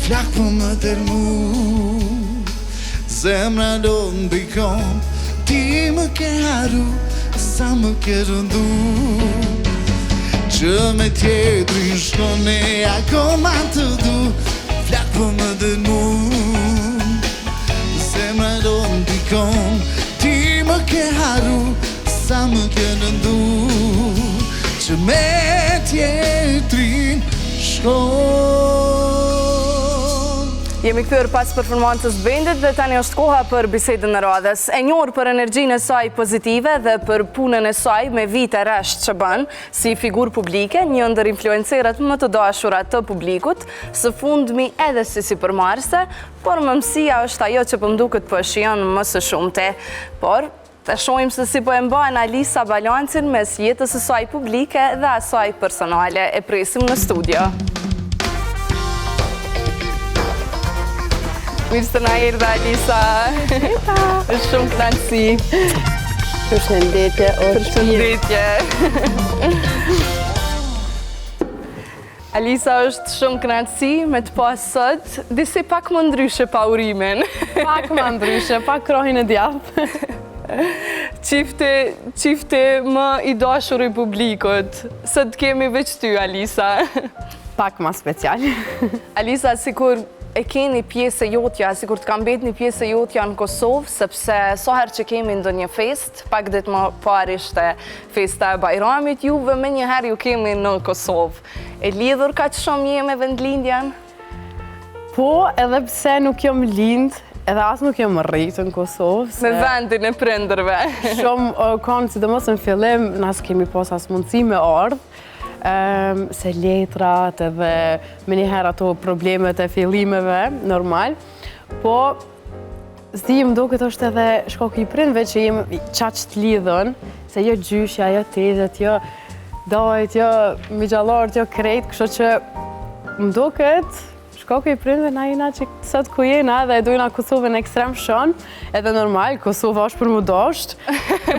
flak për më tërmu, zemra do ndikon, ti më ke haru, sa më ke rëndu, që me tjetrin shkone akoma të du, flak për më tërmu, zemra do ndikon, ti më ke haru, sa më ke rëndu, që me tjetrin shkon. Jemi kthyer pas performancës bendit dhe tani është koha për bisedën e radhës. E njohur për energjinë e saj pozitive dhe për punën e saj me vite rresht që bën si figurë publike, një ndër influencerët më të dashura të publikut, së fundmi edhe si sipërmarrëse, por mëmësia është ajo që po mduket po e shijon më së shumti. Por të shohim se si po e mbajnë Alisa balancin mes jetës së saj publike dhe asaj personale. E presim në studio. Mirë se na erdhe, Alisa. Është shumë kënaqësi. Përshëndetje. Përshëndetje. Alisa, është shumë kënaqësi me të pas sot, disi pak më ndryshe pa urimin. Pak më ndryshe, pak krohin e djathtë. Qifte më i dashur i publikut. Sot kemi veç ty, Alisa. Pak më special. Alisa, sikur e keni pjesë e jotja, sikur të kam bet një pjesë e jotja në Kosovë, sepse soher që kemi ndonjë fest, pak ditë më parë ishte festa e Bajramit, juve me njëherë ju kemi në Kosovë. E lidhur ka që shumë je me vendlindjen? Po, edhe pse nuk jam lind, edhe as nuk jam rritur në Kosovë. Me vendin e prindërve. Shumë kanë, sidomos në fillim, nas kemi pas as mundësi me ardhë, se letrat edhe me njëherë ato problemet e fillimeve, normal. Po, zi më do këtë është edhe shkoku i prindve që jem qaq të lidhën, se jo gjyshja, jo tezet, jo dajt, jo migjallarët, jo krejt, kështu që më do këtë shkoku i prindve na jena që sot ku jena dhe e dojna Kosovën ekstrem shumë, edhe normal, Kosova është për më dasht,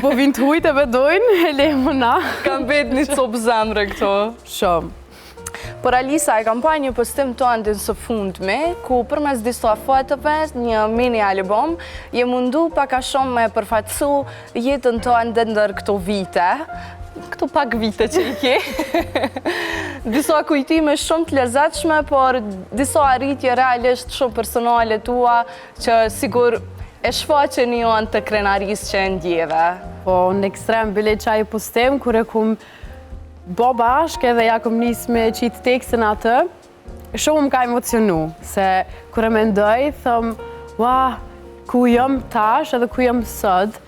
po vinë të hujteve dojnë, e lejmë na. Kam bet një copë zemre këto. Shumë. Por Alisa, e kam pa një postim të andin së fundme, ku përmes disa fotove, një mini album, je mundu paka shumë me përfatësu jetën të andin ndër këto vite. Këto pak vite që i ke. Disa kujtime shumë të lezetshme, por disa arritje realisht shumë personale tua, që sigur e shfaqen një anë të krenarisë që e ndjeve. Po, në ekstrem, bile qaj postim, kur e kum bo bashk edhe ja kum nis me qitë tekstin atë, shumë më ka emocionu, se kur e mendoj, thëm, ua, ku jam tash edhe ku jam sot,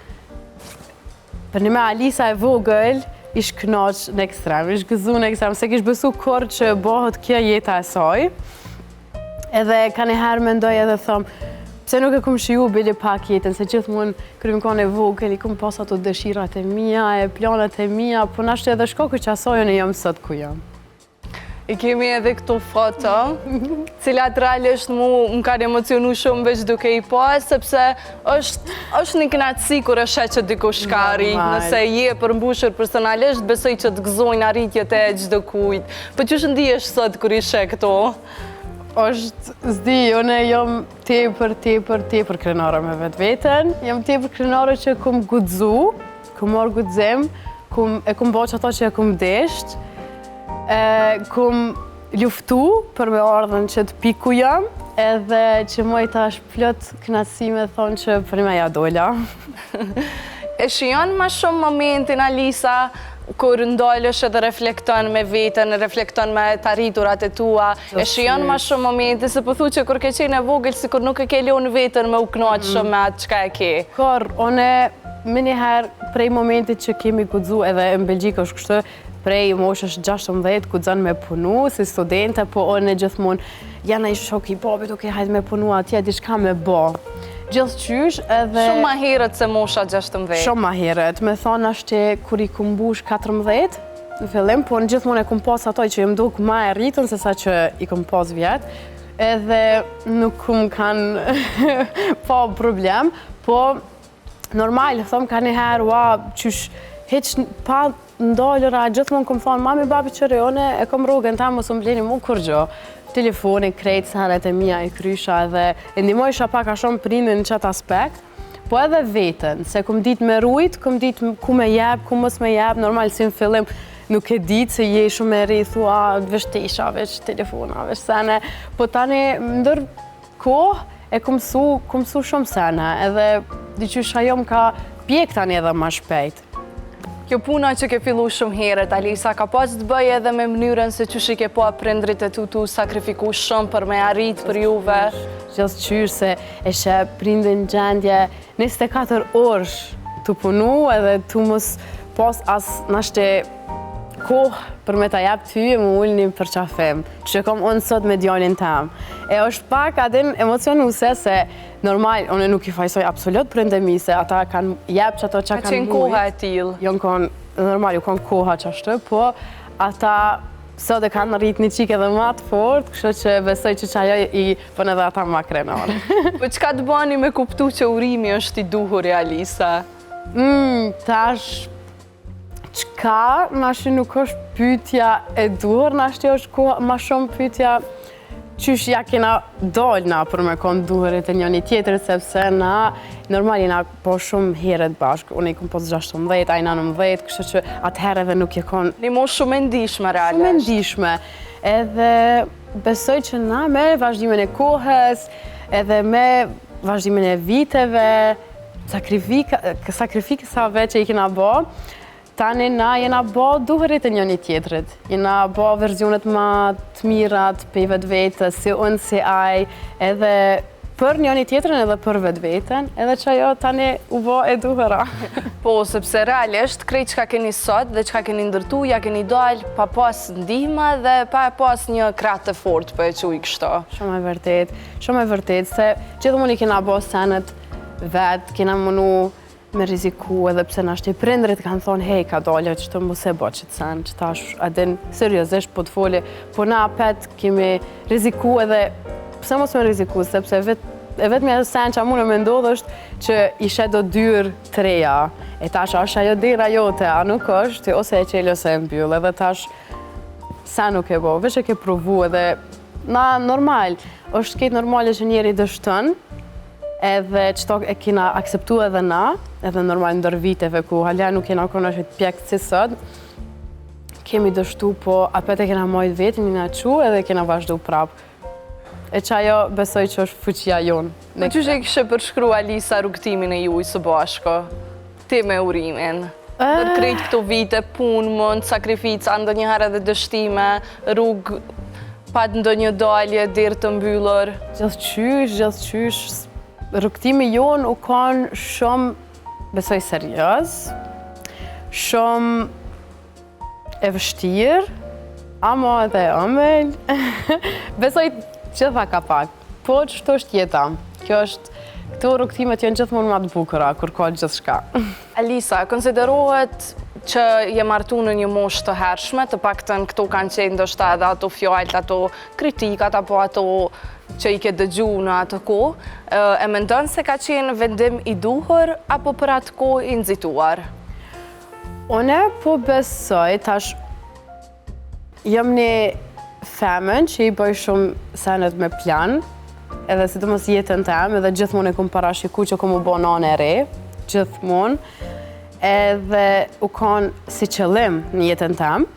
për një me Alisa e vogël, ish knaq në ekstrem, ish gëzu në ekstrem, se kish besu kur që bëhët kjo jeta e saj. Edhe ka njëherë mendoj edhe thëm, pse nuk e kum shiju bili pak jetën, se gjithmonë kërë më kone vogël, i kum pas ato dëshirat e mija, e planet e mija, po nashtë edhe shkoku që asojën e jam sot ku jam. I kemi edhe këto foto, cilat realisht më kanë emocionu shumë veç duke i pas, sepse është një kënaqësi kur e sheh që dikush ka arrit, nëse je përmbushur personalisht, besoj që të gëzojnë arritjet e çdo kujt. Po çu ndihesh sot kur i sheh këto? Është, zdi, une jam tepër krenare me vetveten, jam tepër krenare që kum guxu, kum marrë guxim, e kum bo që ato që e kum desht, kum luftu për me ardhen që të piku jam, edhe që moj tash plot kënaqësi me thonë që për me ja dola. E shijon ma shumë momentin, Alisa, kur ndalësh edhe reflekton me vetën, reflekton me të arriturat e tua, e shijon ma shumë momenti, se po thu që kur ke qenë e vogël, si kur nuk e ke leon vetën me u knaq shumë me atë qka e ke. Kor, one me njëherë prej momentit që kemi guxu edhe në Belgjikë është kështë, prej moshës 16 ku zënë me punu, si studente, po one gjithmonë, jana i shok i babit, oke, hajtë me punu atje, diçka me bo. Gjithë qysh edhe... Shumë ma herët se mosha 16. Shumë ma herët. Me thonë ashtë kur i kumbush 14, në fillim, po në gjithmonë e kum pas atoj që jem duk ma e rritën se sa që i kum pas vjetë, edhe nuk kum kanë pa problem, po normal, thëmë ka njëherë, qysh, heq pa ndallëra, gjithmonë kum thonë, mami, babi qëre, one e kom rogën ta, mos më bleni mu kur gjo. telefonin, krejt senet e mia e krysha edhe e ndihmojsha pak a shumë prindin në qatë aspekt, po edhe vetën, se kom dit me rujt, kom dit ku me jep, ku mos me jep, normal si në fillim nuk e dit se je shumë e ri, thua, veç tesha, veç telefona, veç sene, po tani ndër kohë e kom mësu shumë sene, edhe diqysh ajo më ka pjek tani edhe ma shpejt. Kjo puna që ke fillu shumë herët, Alisa, ka pas të bëj edhe me mënyrën se që ke po prindrit e tu sakrifiku shumë për me arrit për juve? Gjithë qyrë se e shë prindin gjendje 24 orë të punu edhe të mos pas as nashte kohë për me ta jap ty e më ullnim për qafim, që kom unë sot me djallin tem. E është pak adin emocionuse se normal, unë nuk i fajsoj absolut prindemi se ata kanë jep që ato që kanë mujt. Ka qenë koha e tilë. Jonë konë, normal, ju konë koha që ashtë, po ata sot e kanë rrit një qik edhe matë fort, kështë që besoj që ajo i pën edhe ata ma krenorë. Po qka të bani me kuptu që urimi është i duhur e Alisa? Tash, qka nashtë nuk është pyetja e duhur, nashtë është ma shumë pyetja qysh ja kena dollë na për me konë duhurit e njëni tjetër, sepse na normal jena po shumë heret bashkë, unë i kom po 16, a i na 19, kështë që atëherë edhe nuk je konë... Një moshë shumë e ndishme, realisht. Shumë e ndishme, edhe besoj që na me vazhdimin e kohës, edhe me vazhdimin e viteve, sakrifikësave që i kena bo, tani na jena bo duhurit e njëni tjetërit. Jena bo verzionet ma të mirat për vetë vetës, si unë, si aj, edhe për njëni tjetërin edhe për vetë vetën, edhe që ajo tani u bo e duhura. Po, sepse realisht, krejt që ka keni sot dhe që ka keni ndërtu, ja keni dalë pa pas ndihma dhe pa pas një kratë të fort për e që i kështo. Shumë e vërtet, se gjithë mund i kena bo senet vetë, kena mënu me riziku edhe pse nashtë i prindrit kanë thonë hej ka dollë që të mos e bo që të sen, që tash adin seriosisht po të foli, po na apet kemi riziku edhe pse mos me riziku, sepse vetë me sen që a mune me ndodhë është që ishe do dyrë të reja, e tash është ajo dira jote, a nuk është, ose e qelë ose e mbyllë, edhe tash sen nuk e bo, veç e ke provu edhe na normal, është ketë normale që njeri dështën, edhe qëto e kena akseptu edhe na, edhe normal ndër viteve ku halja nuk kena konë është pjekë si sot, kemi dështu, po apet e kena mojt vetin, një qu edhe kena vazhdu prapë. E që ajo besoj që është fuqia jonë. Në që që e kështë përshkru Alisa rrugtimin e juj së bashko, ti me urimin? Nër krejt këto vite, punë, mund, sakrifica, ndë njëherë edhe dështime, rrugë, pa ndë një dalje, dirë të mbyllër. Gjithë qysh, rrugtimi jonë u konë shumë, besoj serios, shumë e vështirë, amo edhe e ëmël, besoj gjitha ka pak, po qështu është jeta, këto rrugtimet janë gjithmonë ma të bukura, kur ka gjithë shka. Alisa, konsiderohet që je martu në një moshë të hershme, të paktën këto kanë qenë ndoshta edhe ato fjallët, ato kritikat, apo ato që i ke dëgju në atë kohë, e mendon se ka qenë vendim i duhur, apo për atë kohë i nxituar? Une po besoj, tash jam një femën që i bëj shumë senet me plan, edhe si të mos jetën tem, edhe gjithmonë e kom parashiku që kom u bo nane e re, gjithmonë, edhe u konë si qëllim në jetën tem,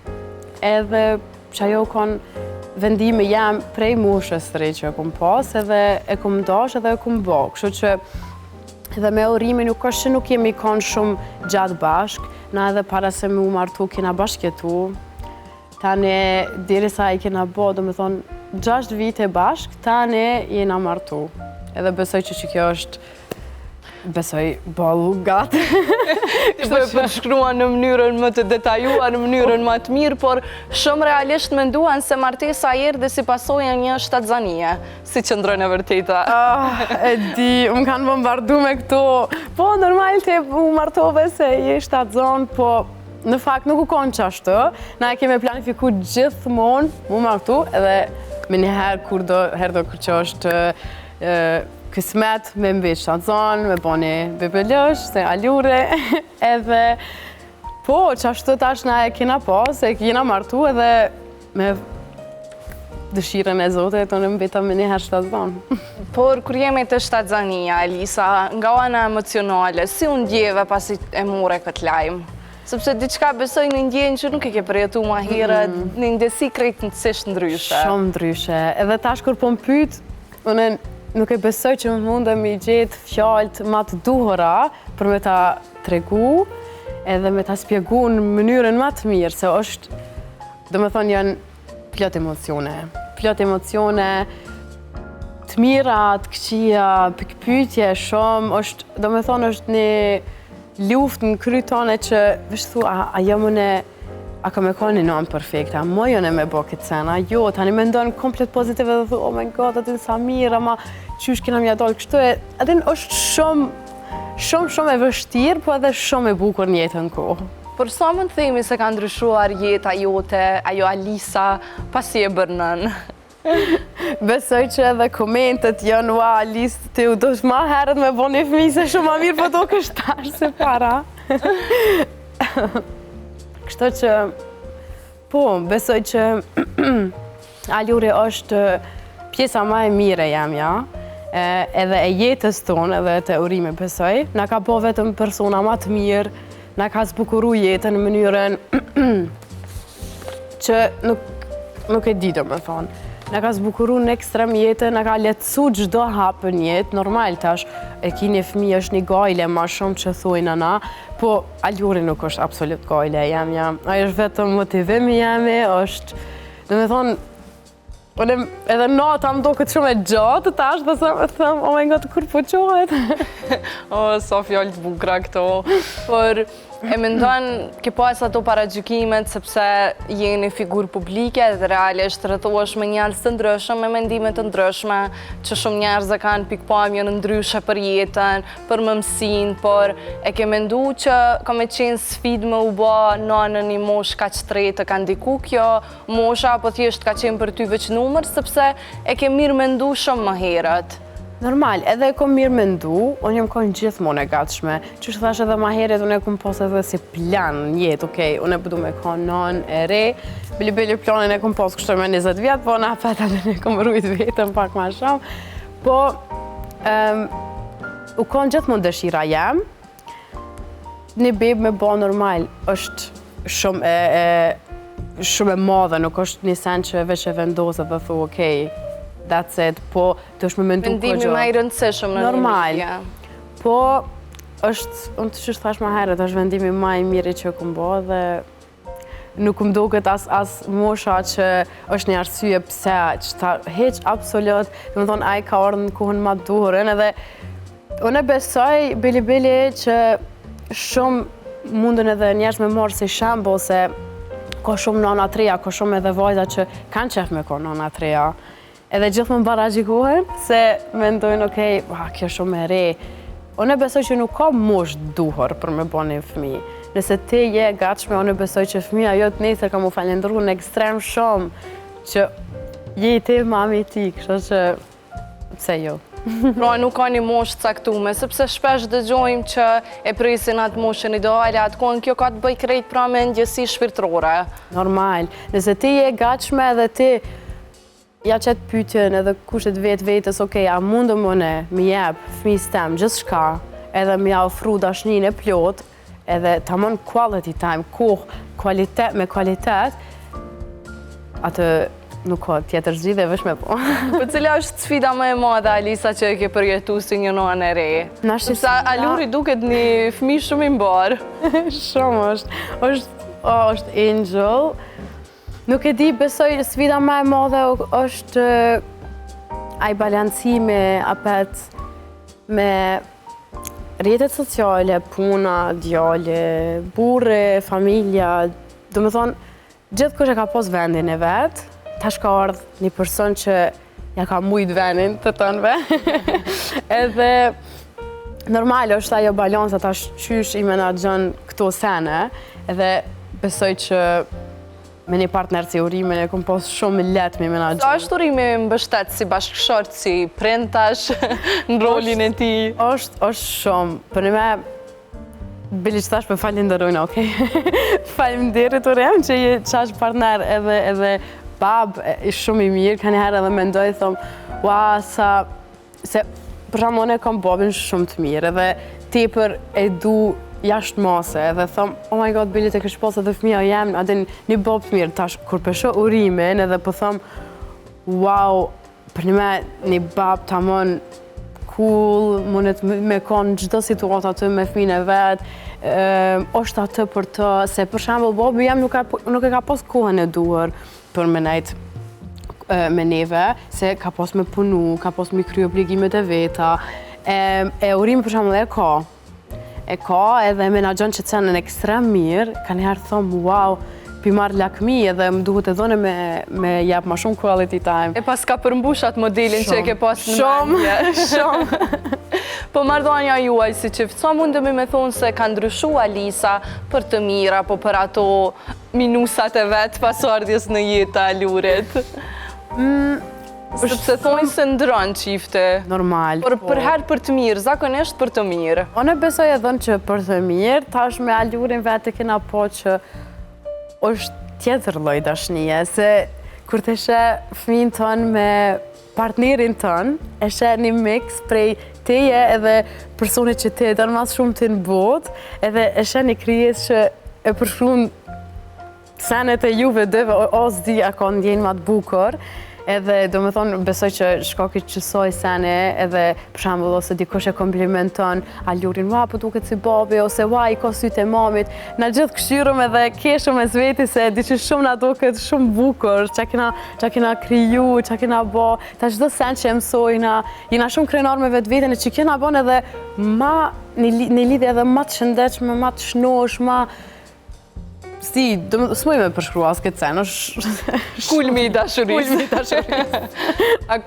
edhe që ajo u konë vendime jam prej moshës të re që e kom pas, edhe e kom dash edhe e kom bo. Kështu që edhe me urimi nuk është që nuk jemi konë shumë gjatë bashkë, na edhe para se me u martu kena bashkjetu, tani diri sa i kena bo, do me thonë 6 vite bashkë, tani jena martu. Edhe besoj që kjo është, besoj, ballu gatë. Kështu e përshkruan në mënyrën më të detajuar, në mënyrën më të mirë, por shumë realisht menduan se martesa erdhi si pasojë një shtatzanie, si qëndrojnë e vërteta. E di, më kanë bombardu me këto. Po, normal të u martove se je shtatzon, po në fakt nuk u konë qashtë. Na e keme planifiku gjithmonë mu martu, edhe me njëherë kur do kur që është kësmet me mbi shtatzon, me boni bebelësh, se aljure, edhe po, qashtë tash na e kena po, se kena martu edhe me dëshirën e Zotit, unë mbeta me njëherë shtatzon. Por kur jemi të shtatzania, Elisa, nga ana emocionale, si unë ndjeve pasi e more këtë lajmë? Sepse diçka besoj në ndjenjë që nuk e ke përjetu ma herët, në ndjesi krejtësisht ndryshe. Shumë ndryshe. Edhe tash kur po më pyet, unë nuk e besoj që mundem i gjetë fjalët ma të duhura për me ta tregu edhe me ta spjegu në mënyrën ma të mirë, se është, do me thonë, janë plot emocione, të mira, të këqija, pikpyetje shumë, është, do me thonë, është një luftë në kry tone që, vështë thu, a jam unë, a ka me koni në anë perfekta, a mojën e me bo këtë sena, jo, tani me ndonë komplet pozitive dhe thu, oh my god, atin sa mirë, ama qysh kena mja dollë kështu e, atin është shumë e vështirë, po edhe shumë e bukur në jetën kohë. Por sa më të themi se ka ndryshuar jeta jote, ajo Alisa, pasi e bërnën? Besoj që edhe komentet janë, ua, Alisë, ti u dosh ma herët me bo një fëmi, se shumë ma mirë, po do kështar se para. Kështu që, po, besoj që Aljuri është pjesa ma e mire jam, ja, edhe e jetës tonë, edhe të urime besoj, na ka po vetëm persona ma të mirë, na ka zbukuru jetën në mënyrën që nuk e di do me thonë. Na ka zbukuru në ekstrem jetën, na ka letësu gjdo hapë në jetë, normal tash e ki një fëmijë është një gajle ma shumë që thujnë ana, po Aljuri nuk është absolut gajle, jam. Ajo është vetëm motivimi jemi, është, do me thonë, edhe nata më do këtë shumë e gjatë, tash dhe thëmë, oh my god, kur po qohet? Sa fjallë të bukra këto, por e mendon ke pas ato paragjykimet sepse jeni figurë publike dhe realisht rrethohesh me njerëz të ndryshëm, me mendime të ndryshme, që shumë njerëz kanë pikpamje ndryshe për jetën, për mëmsinë, por e ke menduar që ka me qenë sfidë me u bë në një moshë kaq të re të ka ndiku kjo mosha apo thjesht ka qenë për ty veç numër sepse e ke mirë menduar shumë më herët? Normal, edhe e kom mirë mendu, unë jam konë gjithmonë e gatshme. Që thash edhe ma heret, unë e kom pas edhe si plan në jetë, okej, unë e përdu me konë non e re, bili planin e kom pas kështë me 20 vjetë, po në apet edhe e kom rujt vetëm pak ma shumë. Po, u konë gjithmonë dëshira jam, një bebë me bo normal, është shumë e madhe, nuk është një sen që veç e vendosë dhe thu, okej, that's it, po të është me mendu kërgjo. Vendimi ma i rëndësishëm në normal. Po, është, unë të qështë thash ma herët, është vendimi ma i miri që këmë bo dhe nuk më duket as mosha që është një arsye pse, që ta heq absolut, dhe më thonë, aj ka orë në kohën ma duhurën, edhe unë e besoj bili që shumë mundën edhe njerës me morë si shambo, se ka shumë nana treja, ka shumë edhe vajza që kanë qef me ko nana treja. Edhe gjithmonë baragjikohen, se mendojnë, okej, kjo shumë e re. Unë e besoj që nuk ka mosh duhur për me bo një fëmi. Nëse ti je gatshme, unë e besoj që fëmija jotë nesër ka mu falendru në ekstrem shumë, që je i ti mami ti, kështu që pse jo. Pra nuk ka një moshë caktume, sepse shpesh dëgjojmë që e presin atë moshën ideale, atë kohën kjo ka të bëj krejt pra me ndjesi shpirtërore. Normal, nëse ti je gatshme edhe ti ja qëtë pytjen edhe kushtet vetës, okej, a mundëm une mi jep fëmijës tem gjithë shka, edhe mi ja ofru dashnin e plot, edhe ta mon quality time, kohë me kvalitet, atë nuk ka tjetër zgjidhje veç me po. Po cila është sfida më e madhe, Alisa, që e ke përjetu si një nonë e re? Sepse Aljuri duket një fëmijë shumë i mbarë. Shumë është angel. Nuk e di, besoj, sfida ma e madhe është ai balancimi apet me rrjetet sociale, puna, djale, burre, familja. Do me thonë, gjithë kush e ka pos vendin e vetë, tash ka ardhë një person që ja ka mujt vendin të tënve. Edhe normal është ajo balans, tash qysh i menaxhon këto sene, edhe besoj që me një partner si urime e kom pas shumë letë me menaxhu. Sa është urime mbështet si bashkëshort, si prentash në rolin e ti? është shumë. Për një me, bili që tash me falenderojnë, okej? Faleminderit urem që je qash partner edhe babë ishte shumë i mirë, ka njëherë edhe mendoj, thom, se për shembull unë kam babën shumë të mirë, edhe tepër e du jashtë mase, edhe thom, oh my god, bilit e kësh pas edhe fëmija jem, adin një babë të mirë, tash kur pesho urimin, edhe po thom, wow, për një babë të amon cool, mundet me konë gjdo situatë aty me fëmijën e vetë, është atë për të, se për shembull babi jam nuk e ka pas kohën e duhur për me nejt me neve, se ka pas me punu, ka pas me kry obligimet e veta, e urimi për shembull e ka edhe menaxhon që cenën ekstrem mirë, ka njëherë thom, wow, pi marrë lakmi edhe më duhet e dhone me jep ma shumë quality time. E pas ka përmbushat modelin që e ke pas në mendje. Shumë. Po marrëdhënia juaj si çift, sa mundemi me thonë se ka ndryshu Alisa për të mira, po për ato minusat e vetë pasardhjes në jetë a Alurit? Sepse thonë se ndronë qifte. Normal. Por për herë për të mirë, zakonisht për të mirë. Unë besoj edhe që për të mirë, tash me Alurin vetë kena po që është tjetër lloj dashnie, se kur të she fëmijën tënë me partnerin tënë, e she një mix prej teje edhe personit që te don mas shumë të në botë, edhe e she një krijes që e përshkruan senet e juve dëve, o s'di a ka ndjenë ma të bukur, edhe do me thonë, besoj që shkaki qësoj sene, edhe për shembull ose dikush e komplimenton Alurin, po duket si babi, ose i ka sytë e mamit, na gjithë këshyrëm edhe keshëm e zveti se diçka shumë na duket shumë bukur, që kena kriju, që kena bo, ta çdo sen që e mësojna, jena shumë krenar me vetë vetën e që kena bon edhe ma një lidhje edhe ma të shëndetshme, ma të shnosh, ma s'moj me përshkrua s'ke cen, është... Kulmi i dashurisë. Kulmi i dashurisë.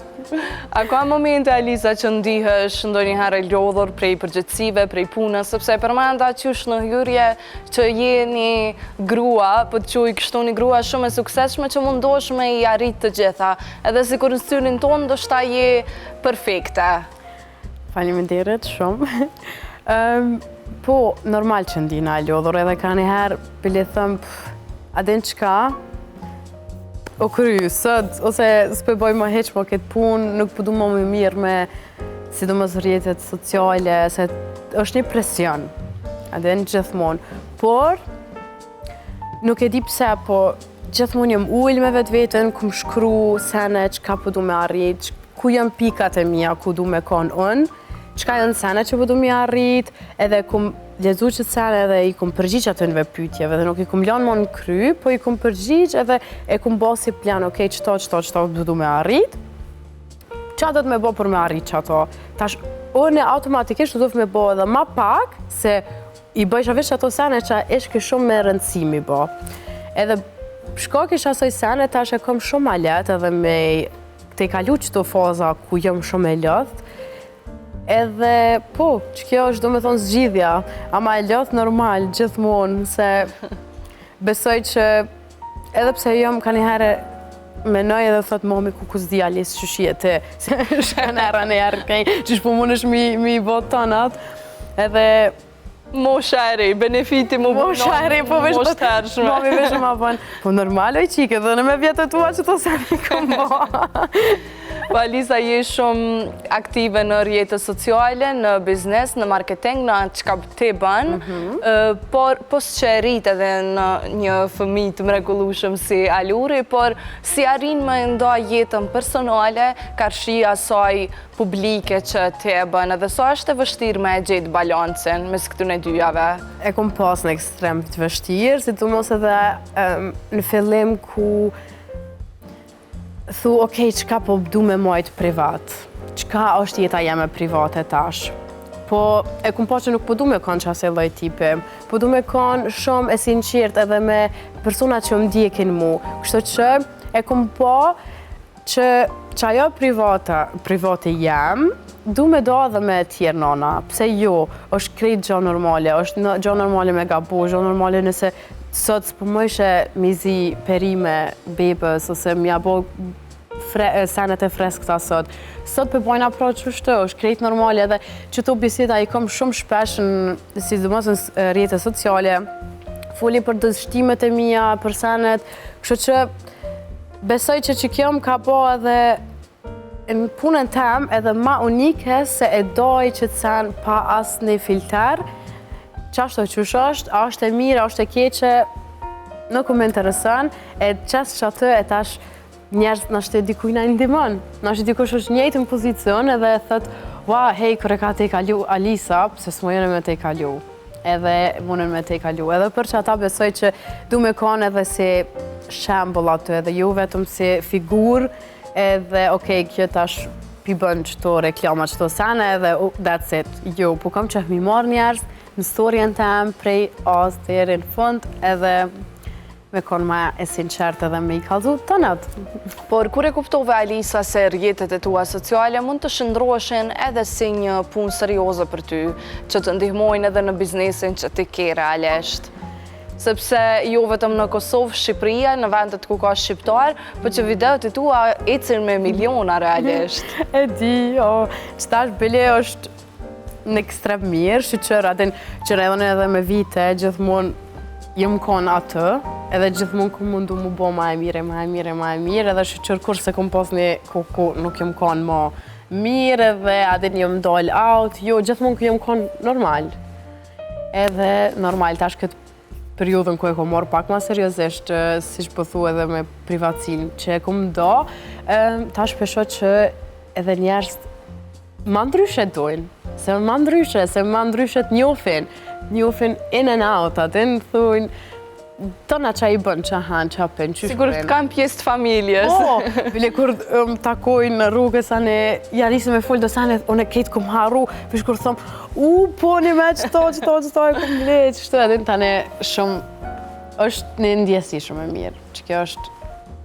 A ka momente, Alisa, që ndihesh ndonjëherë e lodhur prej përgjithësive, prej punës, sepse përmenda qysh në hyrje që je një grua, po të quaj kështu një grua shumë e suksesshme që mundosh me i arrit të gjitha, edhe si kur në syrin tonë ndoshta je perfekte. Faleminderit shumë. Po, normal që ndina e lodhur, edhe ka njëherë bile thëmë, adin qka, o kry, sët, ose s'pëboj më heq më këtë punë, nuk përdu më më mirë me sidomos rrjetet sociale, se është një presion, adin gjithmonë. Por, nuk e di pse, po gjithmonë jem ullë me vetë vetën, ku më shkru sene qka përdu me arrit, ku jem pikat e mija, ku du me konë unë, qka janë sene që përdu me arrit, edhe ku më lezu që sene edhe i ku më përgjigj atënve pyetjeve, dhe nuk i ku më lanë më në kry, po i ku më përgjigj edhe e ku më basi plan, okej, qëto përdu me arrit, qa do të me bo për me arrit që ato. Tash, unë automatikisht do të me bo edhe ma pak, se i bëjsha veç ato sene që ishke shumë me rëndësimi bo. Edhe shkak isha asoj sene, tash e kom shumë ma letë edhe me te kalu qëto faza ku jam shumë e lëth, edhe po, që kjo është do me thonë zgjidhja, ama e lëth normal, gjithmonë, se besoj që edhe pse jam ka njëherë menoj edhe thot mami ku s'di Alis që shjete, se shkanera në jarë kej, që shpo mund është mi bot tonat, edhe Mosha e re, benefiti mu bënë. Mosha e re, po vesh të mami vesh ma bënë. Po normal oj qike, dhe në me vjetë tua që të se një kom bo. Po Alisa, je shumë aktive në rrjetet sociale, në biznes, në marketing, në atë çka te bën, por pos që e rrit edhe në një fëmijë të mrekullueshëm si Aluri, por si arrin me nda jetën personale, karshia asaj publike që te bën, edhe sa është e vështirë me e gjetë balancin mes këtyre dyjave? E kom pas në ekstrem të vështirë, sidomos edhe në fillim ku thu, okej, qka po du me mojt privat? Qka është jeta jeme private tash? Po e kom po që nuk po du me konë qase loj tipi, po du me konë shumë e sinqirt edhe me personat që më ndjekin mu. Kështu që e kom po që ajo private jem, du me do edhe me tjerë nona. Pse jo, është krejt gjo normale, është gjo normale me gabu, gjo normale nëse sot s'po më ishe mizi perime bebës, ose m'ja bo senet e freskëta sot. Sot për bojna pra qështë, është krejt normale edhe që të biseda i kom shumë shpesh në sidomos në rrjetet sociale, foli për dështimet e mija, për senet, kështë që besoj që kjo më ka po edhe në punën tem edhe ma unike se e doj që të sen pa asë një filter, qashtu qësh është, a është e mirë, a është e keqe, nuk më interesën, e qesë që atë e tash njerës nështë e dikuj në ndimon, nështë e dikush është njëjtë në pozicion edhe e thëtë, wa, hej, kërë ka te i kalu Alisa, pëse s'mo jene me te i kalu, edhe munën me te i kalu, edhe për që ata besoj që du me konë edhe si shembull atë, edhe ju vetëm si figur, edhe, okej, kjo tash pi bën qëto reklama, qëto sene, edhe that's it. Jo, po kam që mi marrë njerës në storjen tem, prej as deri në fund, edhe me konë ma e sinqert edhe me i kalzu të nëtë. Por kur e kuptove, Alisa, se rrjetet e tua sociale mund të shndrohen edhe si një punë serioze për ty, që të ndihmojnë edhe në biznesin që ti ke realisht? Sepse jo vetëm në Kosovë, Shqipëria, në vendet ku ka shqiptar, po që videot e tua ecin me miliona realisht. E di, që tash bile është në ekstrem mirë, shqyqër, atin që redhën edhe me vite, gjithmonë jëmë konë atë, edhe gjithmonë ku mundu mu bo ma e mire, edhe shqyqër kur se kom pos një ku nuk jëmë konë ma mirë, edhe atin jëmë dollë out, jo, gjithmonë ku jëmë konë normal. Edhe normal, tash këtë periudën ku e kom morë pak ma seriosisht, si që pëthu edhe me privatsin që e kom do, ta shpesho që edhe njerës ma ndryshe dojnë, se ma ndryshe të njofin in and out, atin thujnë, tona qa i bën, qa hanë, qa pen, që shpen. Sigur të kam pjesë të familjes. Po, bile kur më takojnë në rrugës, anë jarisë me full do sanë, unë e ketë kom haru, pish kur thëmë, po një me qëto e kom leqë, qëto edhe në tane shumë, është një ndjesi shumë e mirë, që kjo është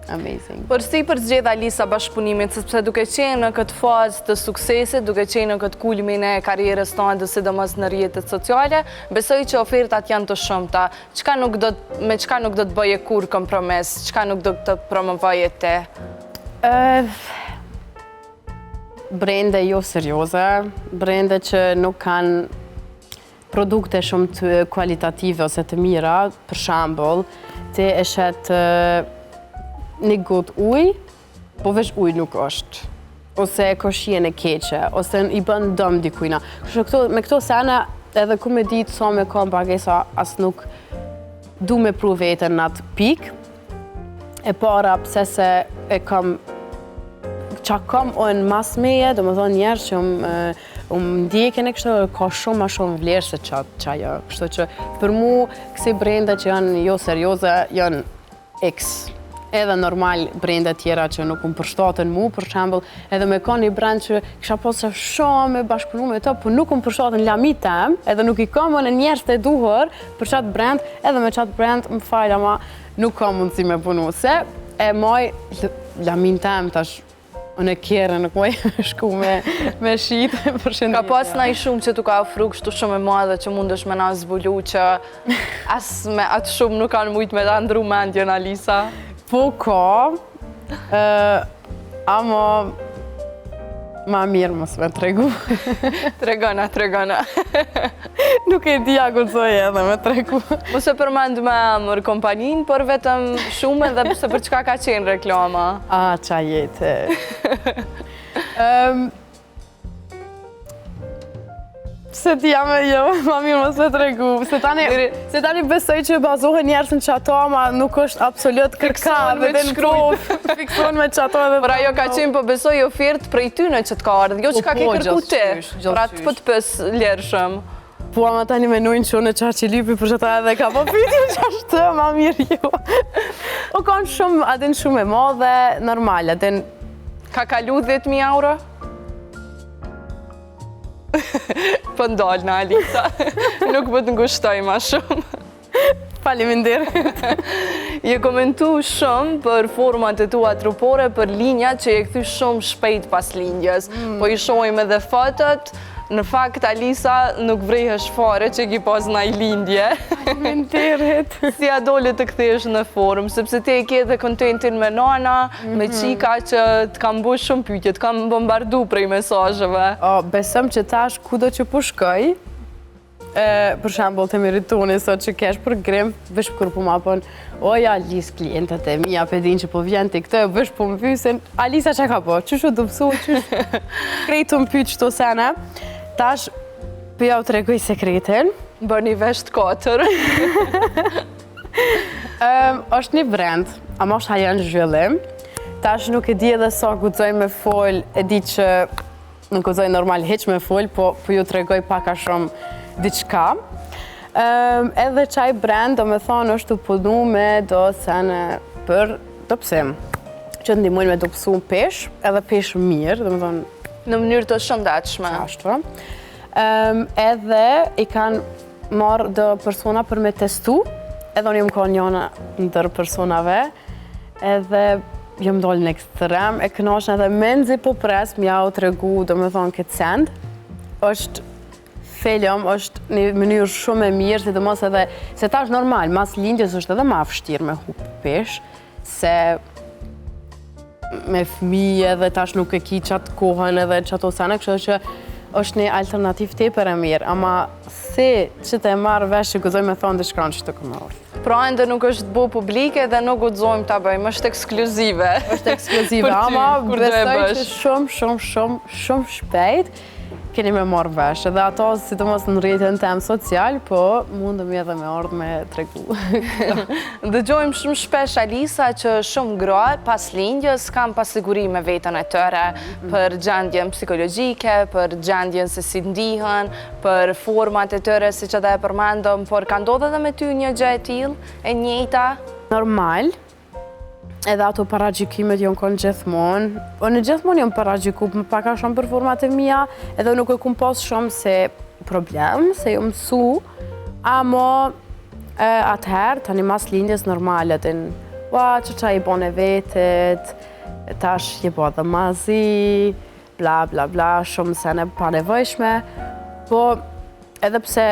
amazing. Por si për zgjedh Alisa bashkëpunimit, sepse duke qenë në këtë fazë të suksesit, duke qenë në këtë kulmin e karrierës tonë, sidomos në rrjetet sociale, besoj që ofertat janë të shumta. Me çka nuk do të bëje kur kompromis, çka nuk do të promovoje ti? Brende jo serioze, brende që nuk kanë produkte shumë të kualitative ose të mira, për shembull, ti e shet një gotë uj, po veç uj nuk është. Ose koshien e keqe, ose i bën dëm dikujna. Me këto sene, edhe ku me ditë sa me kam pagesa, as nuk du me pru vetën në atë pik. E para, pse se e kam qa kam në mas meje, do më thonë njerë që më ndjekin e kështë, ka shumë ma shumë vlerë se qajo. Kështë që për mu, kësi brenda që janë jo serioze, janë X. Edhe normal brenda tjera që nuk më përshtatën mu, për shembull, edhe me ka një brend që kisha posë shumë me bashkëpunu me të, po nuk më përshtatën lami tem, edhe nuk i kam në njerës të duhur për qatë brend, edhe me qatë brend më fajla ma nuk kam mundësi me punu, se e maj lamin tem tash unë e kjerë nuk maj shku me shqitë për shëndetje. Ka pas na i shumë që tu ka ofru kështu shumë e madhe që mundesh me na zbulu që as me atë shumë nuk kanë mujtë me ta ndru mendjen, Alisa? Po ka, ama ma mirë mos me tregu. Tregona. Nuk e di agullzoj edhe me tregu. Mos e përmend me emër kompanin, por vetëm shumë edhe se për çka ka qenë reklama. Qa jetë. Se ti jam e jo, ma mirë mos me tregu. Se tani besoj që bazohen njerës në qato, ma nuk është absolut kërka. Fikson me shkrujt. Fikson me qato edhe... Por ajo ka qenë po besoj ofertë prej tyne që t'ka ardhë, jo që ka ke kërku ti. Pra të pët pës ljerëshëm. Po ama tani menojnë që unë e qarë lipi për që ta edhe ka po pytim që ashtë, ma mirë jo. Po kanë shumë, adin shumë e madhe, normal, adin... Ka kalu 10.000 euro? Po ndalë në Alisa, nuk po të ngushtoj ma shumë. Faleminderit. Je komentu shumë për format e tua trupore, për linja që je këthy shumë shpejt pas lindjes. Po i shojmë edhe fotot, në fakt Alisa nuk vrejhesh fare që ki pas na i lindje. Faleminderit. Si a dole të kthesh në formë, sepse ti e ke dhe kontentin me nana, me qika që të kam bu shumë pyetje, të kam bombardu prej mesazheve. Besëm që tash kudo që po shkoj, për shembull të meritoni sot që kesh për grim, vesh kur po ma pon, oja Alis klientët e mia pe din që po vjen ti këtë, vesh po më pyesin, Alisa çka ka po? Çu do mësu, çu krejtu më pyet çto sene. Tash po ja u tregoj sekretin. Bëni vesh të 4. Është një brand, ama është hajan zhvillim. Tash nuk e di edhe sa guxoj me fol, e di që nuk guxoj normal hiç me fol, po ju tregoj pak a shumë diçka. Edhe çaj brand, do me thonë, është të punu me do sene për dobësim. Që të ndihmojnë me dobësu pesh, edhe pesh mirë, do me thonë. Në mënyrë të shëndetshme. Ashtu. Edhe i kanë marrë do persona për me testu, edhe unë jam ka njëna ndër personave, edhe jam dollë në ekstrem, e kënaqshme edhe menzi po pres, m'ja u tregu, do me thonë, këtë send. Është film, është një mënyrë shumë e mirë, sidomos edhe, se ta është normal, mas lindjes është edhe ma vështirë me hup pesh, se me fëmijë edhe tash nuk e ki qatë kohën edhe qato sene, kështu që është një alternativ tepër e mirë, ama si që të e marrë vesh që gëzoj me thonë dhe shkranë që të këmë orë. Pra ende nuk është bu publike dhe nuk guxojmë ta bëjmë, është ekskluzive. Është ekskluzive, ama besoj që shumë shpejt keni me marrë vesh, edhe ato sidomos në rrjetin tem social, po mundemi edhe me ardhë me tregu. Dëgjojmë shumë shpesh, Alisa, që shumë gra pas lindjes kanë pasiguri me veten e tyre për gjendjen psikologjike, për gjendjen se si ndihen, për format e tyre siç edhe e përmendëm, por ka ndodhur edhe me ty një gjë e tillë, e njëjta? Normal. Edhe ato paragjykimet jonë konë gjithmonë. Unë gjithmonë jam paragjiku më pak a shumë për format e mia, edhe nuk e kum pas shumë se problem, se jo mësu, ama atëherë, tani mas lindjes normale, që i bone vetet, tash je bo dhe mazi, bla bla bla, shumë sene pa nevojshme, po edhe pse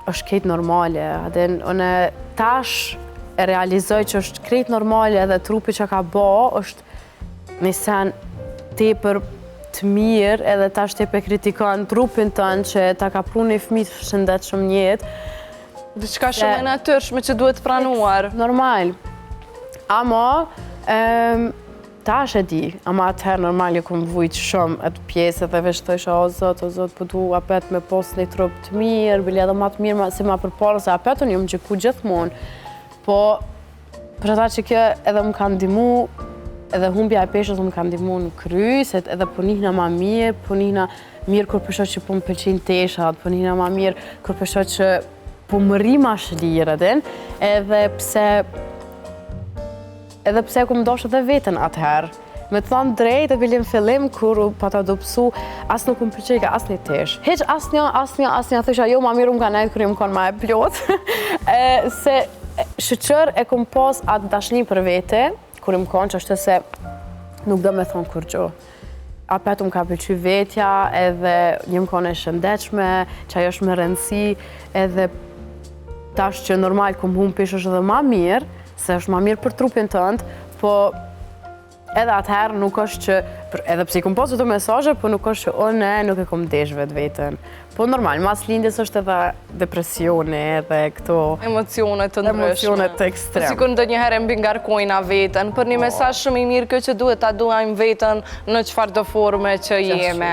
është krejt normale, unë tash e realizoj që është krejt normale edhe trupi që ka bo, është një sen tepër të mirë edhe tash tepër kritikon trupin tënë që ta ka pru një fëmijë të shëndetshëm në jetë. Diçka shumë e natyrshme që duhet pranuar. Normal. Ama, tash e di, ama atëherë normal ju kom vujt shumë atë pjesë dhe veç thësha o zot, po du apet me pos një trup të mirë, bile edhe ma të mirë si ma përpara, se apetën ju më gjiku gjithmonë. Po, për ata që kjo edhe më ka ndimu, edhe humbja e peshës më ka ndimu në kry, se edhe po njihna ma mirë, po njihna mirë kur përshoj që po më pëlqin teshat, po njihna ma mirë kur përshoj që po më ri ma shlirë, edhe pse ku më doshë edhe vetën atëherë. Me të thonë drejt e bilim fillim, kur pa ta dopsu, asë nuk më pëlqej ka asë një tesh. Heq asë një, thësha jo ma mirë më ka nejtë kër më konë ma e plotë. Se shëqër e kom pas atë dashni për vete, kur më konë që është se nuk do me thonë kur gjo. Apet më ka pëlqy vetja, edhe një më konë e shëndechme, që ajo është me rëndësi, edhe tash që normal kom hum pish është edhe ma mirë, se është ma mirë për trupin tëndë, po edhe atëherë nuk është që, edhe pse i kom pasur të mesazhe, po nuk është që unë nuk e kom desh vetë vetën. Po normal, mas lindjes është edhe depresioni, edhe këto emocionet të ndryshme. Emocionet të ekstrem. Sikur ndonjëherë mbi ngarkojna veten, për një mesazh shumë i mirë kjo që duhet ta duajmë veten në çfarëdo forme që jemi.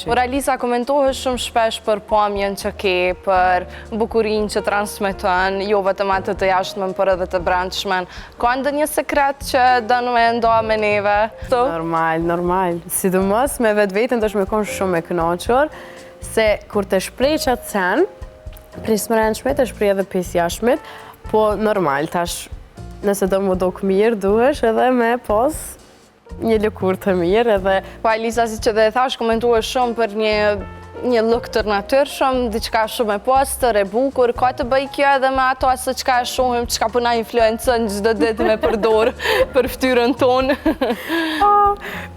Por Alisa, komentohesh shumë shpesh për pamjen që ke, për bukurinë që transmeton, jo vetëm atë të jashtmen, por edhe të brendshmen. Ka ndonjë sekret që don me ndoa me neve? Normal. Sidomos me vetveten do të më kon shumë e kënaqur, se kur të shprej qatë sen, prej smërëndshme të shprej edhe pes jashtmit, po normal, tash nëse do më dok mirë, duhesh edhe me pos një lëkur të mirë edhe... Po Alisa, si që dhe thash, komentuar shumë për një look të natyrshëm, diçka shumë e postër, e bukur, ka të bëj kjo edhe me ato asë çka e shohim, çka po na influencën çdo ditë me përdor për fytyrën tonë.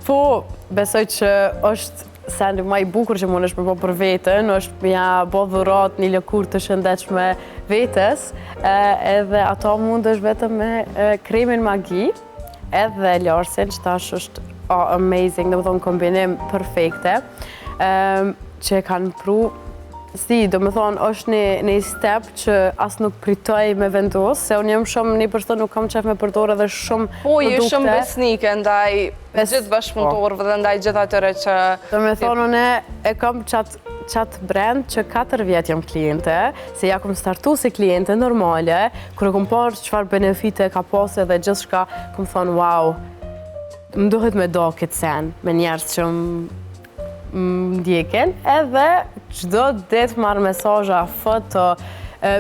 Po, besoj që është sendi ma i bukur që mund është me po për vetën, është me ja bo dhurat një lëkur të shëndetshme vetes, edhe ato mund është vetëm me kremin magi, edhe larsin, që tash është amazing, dhe më thonë kombinim perfekte, që kanë pru do me thonë, është një step që asë nuk pritoj me vendosë, se unë jam shumë një person nuk kam qef me përdore dhe shumë produkte. Po, je shumë besnike ndaj gjithë bashkëpunëtorëve dhe ndaj gjithë atyre që... Do me thonë, unë e kam qatë brand që 4 vjetë jam kliente, se ja kom startu si kliente normale, kërë kom parë qëfar benefite ka pose dhe gjithë shka, kom thonë, wow, më duhet me do këtë sen, me njerës që më ndjekin, edhe çdo ditë marrë mesazha, foto,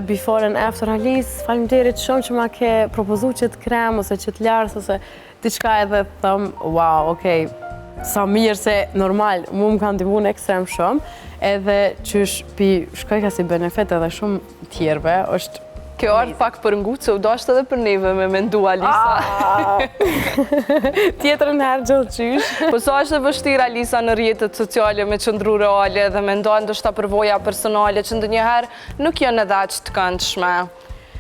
before and after. Alice, faleminderit shumë që ma ke propozu qëtë krem, ose qëtë lars, ose diçka edhe thëm, wow, okej, sa mirë se normal, mu më kanë ndihmuar ekstrem shumë, edhe qysh pi shkoj ka si benefit edhe shumë tjerve, është Kjo ardhë pak për ngutë, se u dashtë edhe për neve me mendu, Alisa. Tjetër në herë gjithë qysh. Po sa është e vështirë, Alisa, në rrjetet sociale me qëndru reale dhe me ndonë ndoshta përvoja personale që ndonjëherë nuk janë edhe aq të këndshme.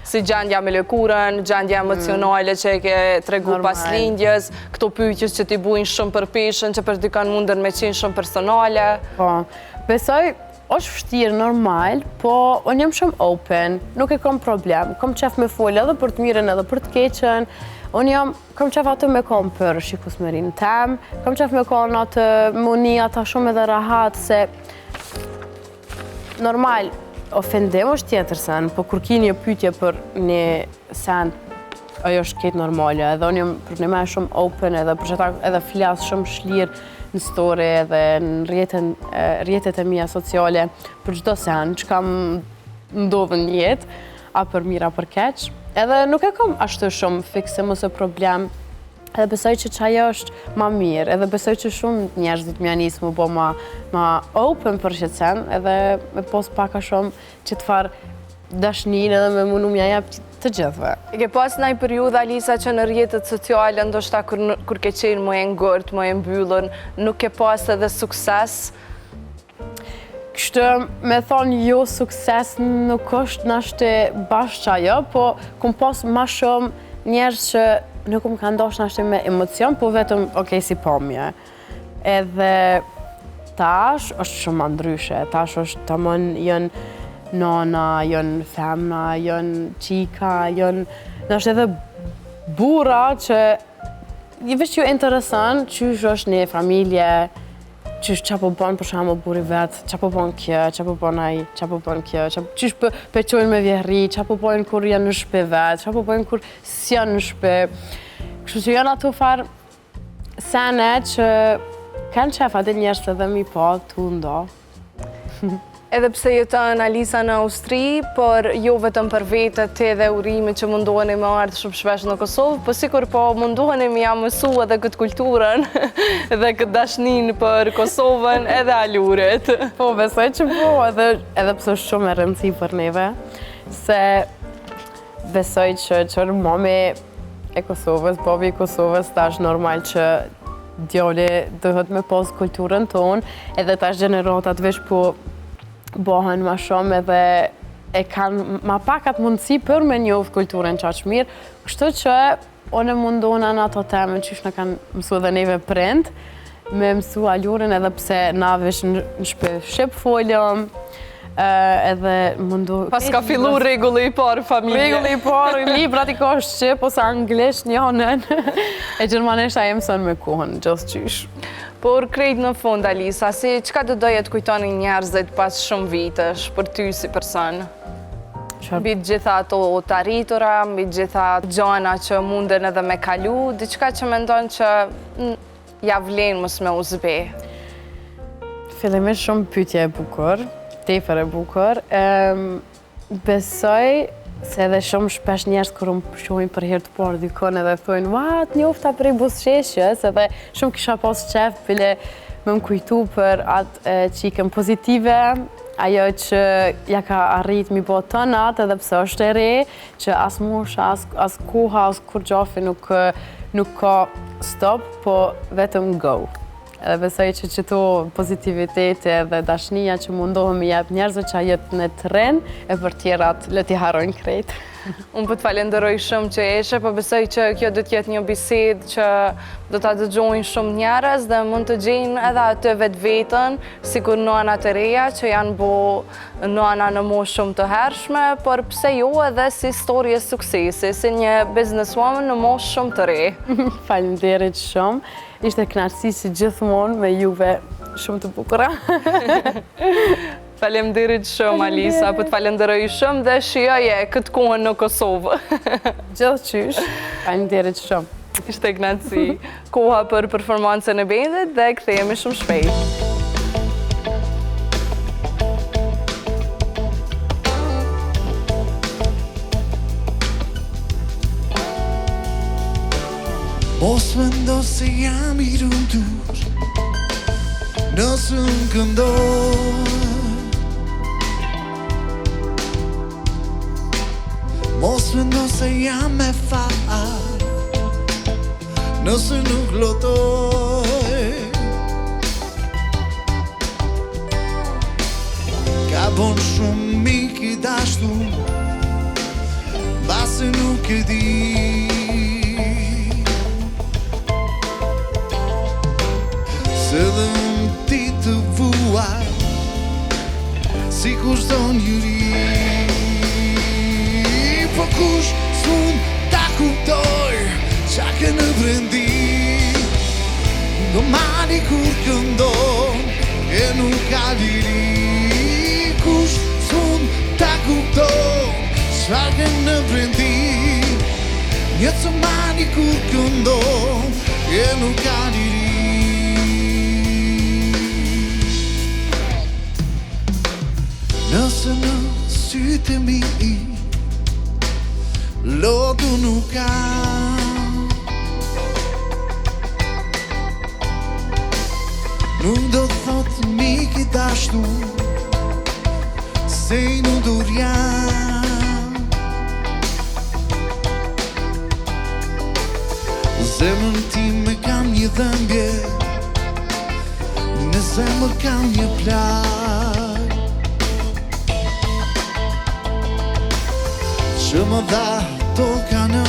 Si gjendja me lëkurën, gjendja emocionale që e ke tregu pas lindjes, këto pyetjes që t'i bujnë shumë për peshën, që për dikon mundën me qenë shumë personale. Po, besoj, është vështirë, normal, po unë jam shumë open, nuk e kam problem. Kam qef me folë edhe për të mirën edhe për të keqen. Unë kam qef atë me kom për shikusmërinë tem, kam qef me kom atë muni ata shumë edhe rahat, se normal, ofendim është tjetër sen, po kur ki një pyetje për një sen, ajo është ketë normale, edhe unë jam për një me shumë open edhe për që ta edhe flasë shumë shlirë në story edhe në rjetet e mija sociale për çdo sen që kam ndodhën në jetë, a për mirë, a për keq. Edhe nuk e kam ashtu shumë fiksim ose problem, edhe besoj që qaja është ma mirë, edhe besoj që shumë njerëz do të mja nisë më bo ma open për që sen, edhe me pos paka shumë që të farë dashnin edhe me munu mja jep të gjithve. Ke pas në i periudhë, Alisa, që në rjetet sociale, ndoshta kur ke qenë më e ngërt, më e mbyllur, nuk ke pas edhe sukses? Kështë me thonë jo sukses nuk është nashte bashkë ajo, po kum pas ma shumë njerës që nuk më ka ndosh nashte me emocion, po vetëm okej si pomje. Edhe tash është shumë ma ndryshe, tash është tamon jënë nona, jënë femna, jënë qika, jënë nështë edhe bura që i veç ju interesan qysh është një familje, qysh qa po bon për shamë buri vetë, qa po bon kjo, qa po bon aj, qa po bon kjo, qysh peqojnë me vjehri, qa po bojnë kur janë në shpe vetë, qa po bojnë kur s'janë në shpe. Kështu që janë ato farë sene që kanë qef atë njerës edhe mi po të ndo. Edhe pse jeton Alisa në Austri, por jo vetëm për vetët te dhe urime që mundoheni me ardhë shumë shpesh në Kosovë, po sikur po mundoheni me ja mësu edhe këtë kulturën dhe këtë dashnin për Kosovën edhe aluret. Po, besoj që po, edhe pse është shumë e rëndësi për neve, se besoj që qërë mami e Kosovës, babi i Kosovës, tash normal që djali dëhet me pas kulturën tonë, edhe tash gjenerotat vesh po bohen ma shumë edhe e kanë ma pakat mundësi për me njoftë kulturën qaqë mirë, kështu që one mundona në ato teme që në kanë mësu dhe neve prind, me mësu alurin edhe pse na vesh në shqip foljëm, edhe mundu... Pas ka fillu regulli i parë familje. Regulli i parë, librat i ka shqip ose anglisht njonën, e gjermanisht a mëson me kohën, gjithë qysh. Por krejt në fund, Alisa, si qka të doje të kujtoni njerëzit pas shumë vitesh për ty si person? Mbi gjitha ato të arritura, mbi gjitha gjana që munden edhe me kalu, diçka që mendon që ja vlen mos me uzbe? Fillimisht shumë pyetje e bukur, tepër e bukur. Besoj se edhe shumë shpesh njerëz kur më shohin për herë të parë dikon edhe thonë "Ua, të njofta prej buzëqeshjes", edhe shumë kisha pas qef bile me më kujtu për atë qikën pozitive, ajo që ja ka arrit mi bo tënat edhe pse është e re, që as mosha, as koha, as kur gjafi nuk ka stop, po vetëm go. Edhe besoj që qëto pozitivitete dhe dashnia që mundohëm i jep njerëzve që a jetë në tren, e për tjerat le t'i harojnë krejt. Unë po të falenderoj shumë që eshe, po besoj që kjo do t'jetë një bisedë që do t'a dëgjojnë shumë njerëz dhe mund të gjejnë edhe atë vetë vetën, sikur nëna të reja që janë bo nëna në moshë shumë të hershme, por pse jo edhe si historie suksesi, si një businesswoman në moshë shumë të re. Faleminderit shumë. Ishte kënaqësi si gjithmonë me juve shumë të bukura. Faleminderit shumë, Alisa, po të falenderoj shumë dhe shijoje këtë kohën në Kosovë. Gjithçysh. Faleminderit shumë. Ishte kënaqësi. Koha për performancën e bendit dhe kthehemi shumë shpejt. Mos mendo se jam I lumtur nëse më këndoj. Mos mendo se jam me fal nëse nuk lotoj. Ka bon shumë mik I dashur, base nuk e di. Se dhe më ti të vuaj, si kur shdo njëri. Po kush s'mund ta kuptoj qa ke në brendi. Do mani kur këndon e nuk ka liri. Kush s'mund ta kuptoj qa ke në brendi. Një të mani kur këndon e nuk ka liri. Nëse në sytë e mi lodu nuk ka, nuk do thot mik I dashur se I nuk dur jam. Zemrën time kam një dhëmbje, në zemër kam një plag që më dha toka në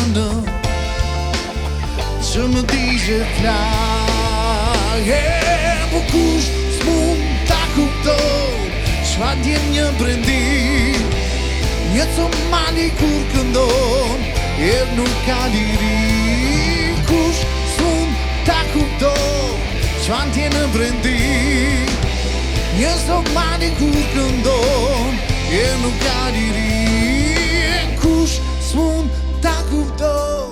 që më digje plag. Po kush s'mund ta kuptoj çfa ndjen një brendi. Një të mani kur këndon e nuk ka liri. Kush s'mund ta kuptoj çfa ndjen në brendi. Një të mani kur këndon e nuk ka liri. Kush s'mund ta kuptoj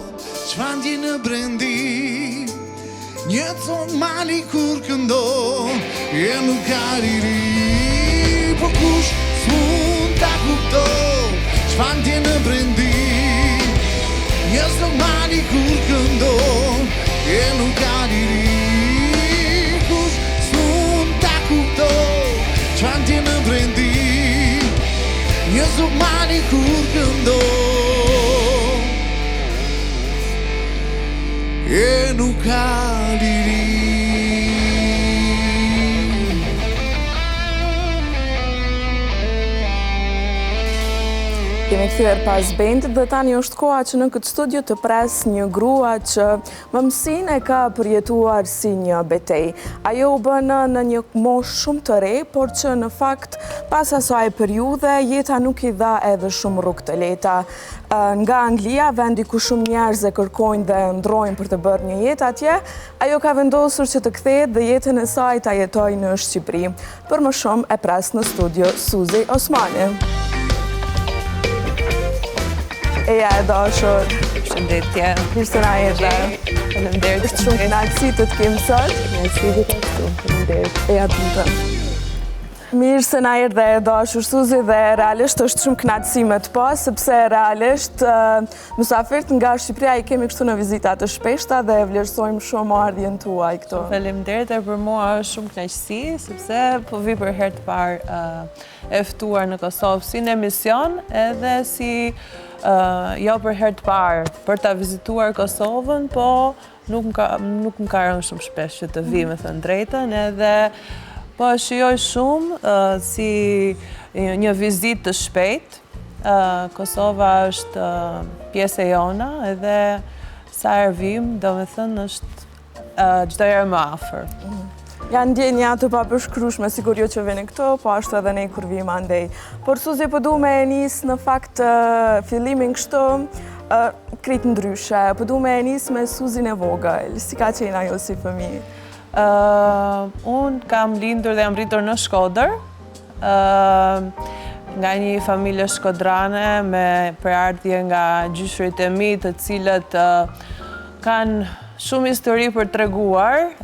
çfa ndjen në brendi. Një ton mali kur këndon e nuk ka liri. Po kush s'mund ta kuptoj çfa ndjen në brendi. Një ton mali kur këndon e nuk ka liri. Kush s'mund ta kuptoj çfa ndjen në brendi. Një zumani kur këndon e nuk ka liri. Kemi kthyer pas bendit dhe tani është koha që në këtë studio të pres një grua që më mësin e ka përjetuar si një betej. Ajo u bën në një moshë shumë të re, por që në fakt pas asaj periudhe jeta nuk I dha edhe shumë rrugë të lehta. Nga Anglia, vendi ku shumë njerëz e kërkojnë dhe ndrojnë për të bërë një jetë atje, ajo ka vendosur që të kthehet dhe jetën e saj ta jetojë në Shqipëri. Për më shumë e pres në studio Suzi Osmani. Eja e dashur. Përshëndetje. Mirë se na erdhe. Faleminderit. Është shumë kënaqësi të të kem sot. Merci gjithashtu. Faleminderit. Eja të më. Mirë se na erdhe e dashur Suzi dhe realisht është shumë kënaqësi me të pa, sepse realisht mysafirët nga Shqipëria I kemi kështu në vizita të shpeshta dhe vlerësojmë shumë ardhjen tuaj këtu. Faleminderit e për mua është shumë kënaqësi, sepse po vi për herë të parë e ftuar në Kosovë si në emision edhe si jo për herë të parë për ta vizituar Kosovën, po nuk më ka rënë shumë shpesh që të vi, me thënë drejtën, edhe po shijoj shumë si një vizitë të shpejtë, Kosova është pjesë e jona edhe sa ervim, do me thënë, është çdo herë më afër. Janë ndjenja të papërshkrueshme, sigur jo që vini këto, po ashtu edhe ne kur vim andej. Por Suzi, po du me nis në fakt fillimin kështu, krejt ndryshe, po du me nis me Suzin e vogël, si ka qenë ajo si fëmijë? Unë kam lindur dhe jam rritur në Shkodër, nga një familje shkodrane me përardhje nga gjyshrit e mi, të cilët kanë shumë histori për treguar.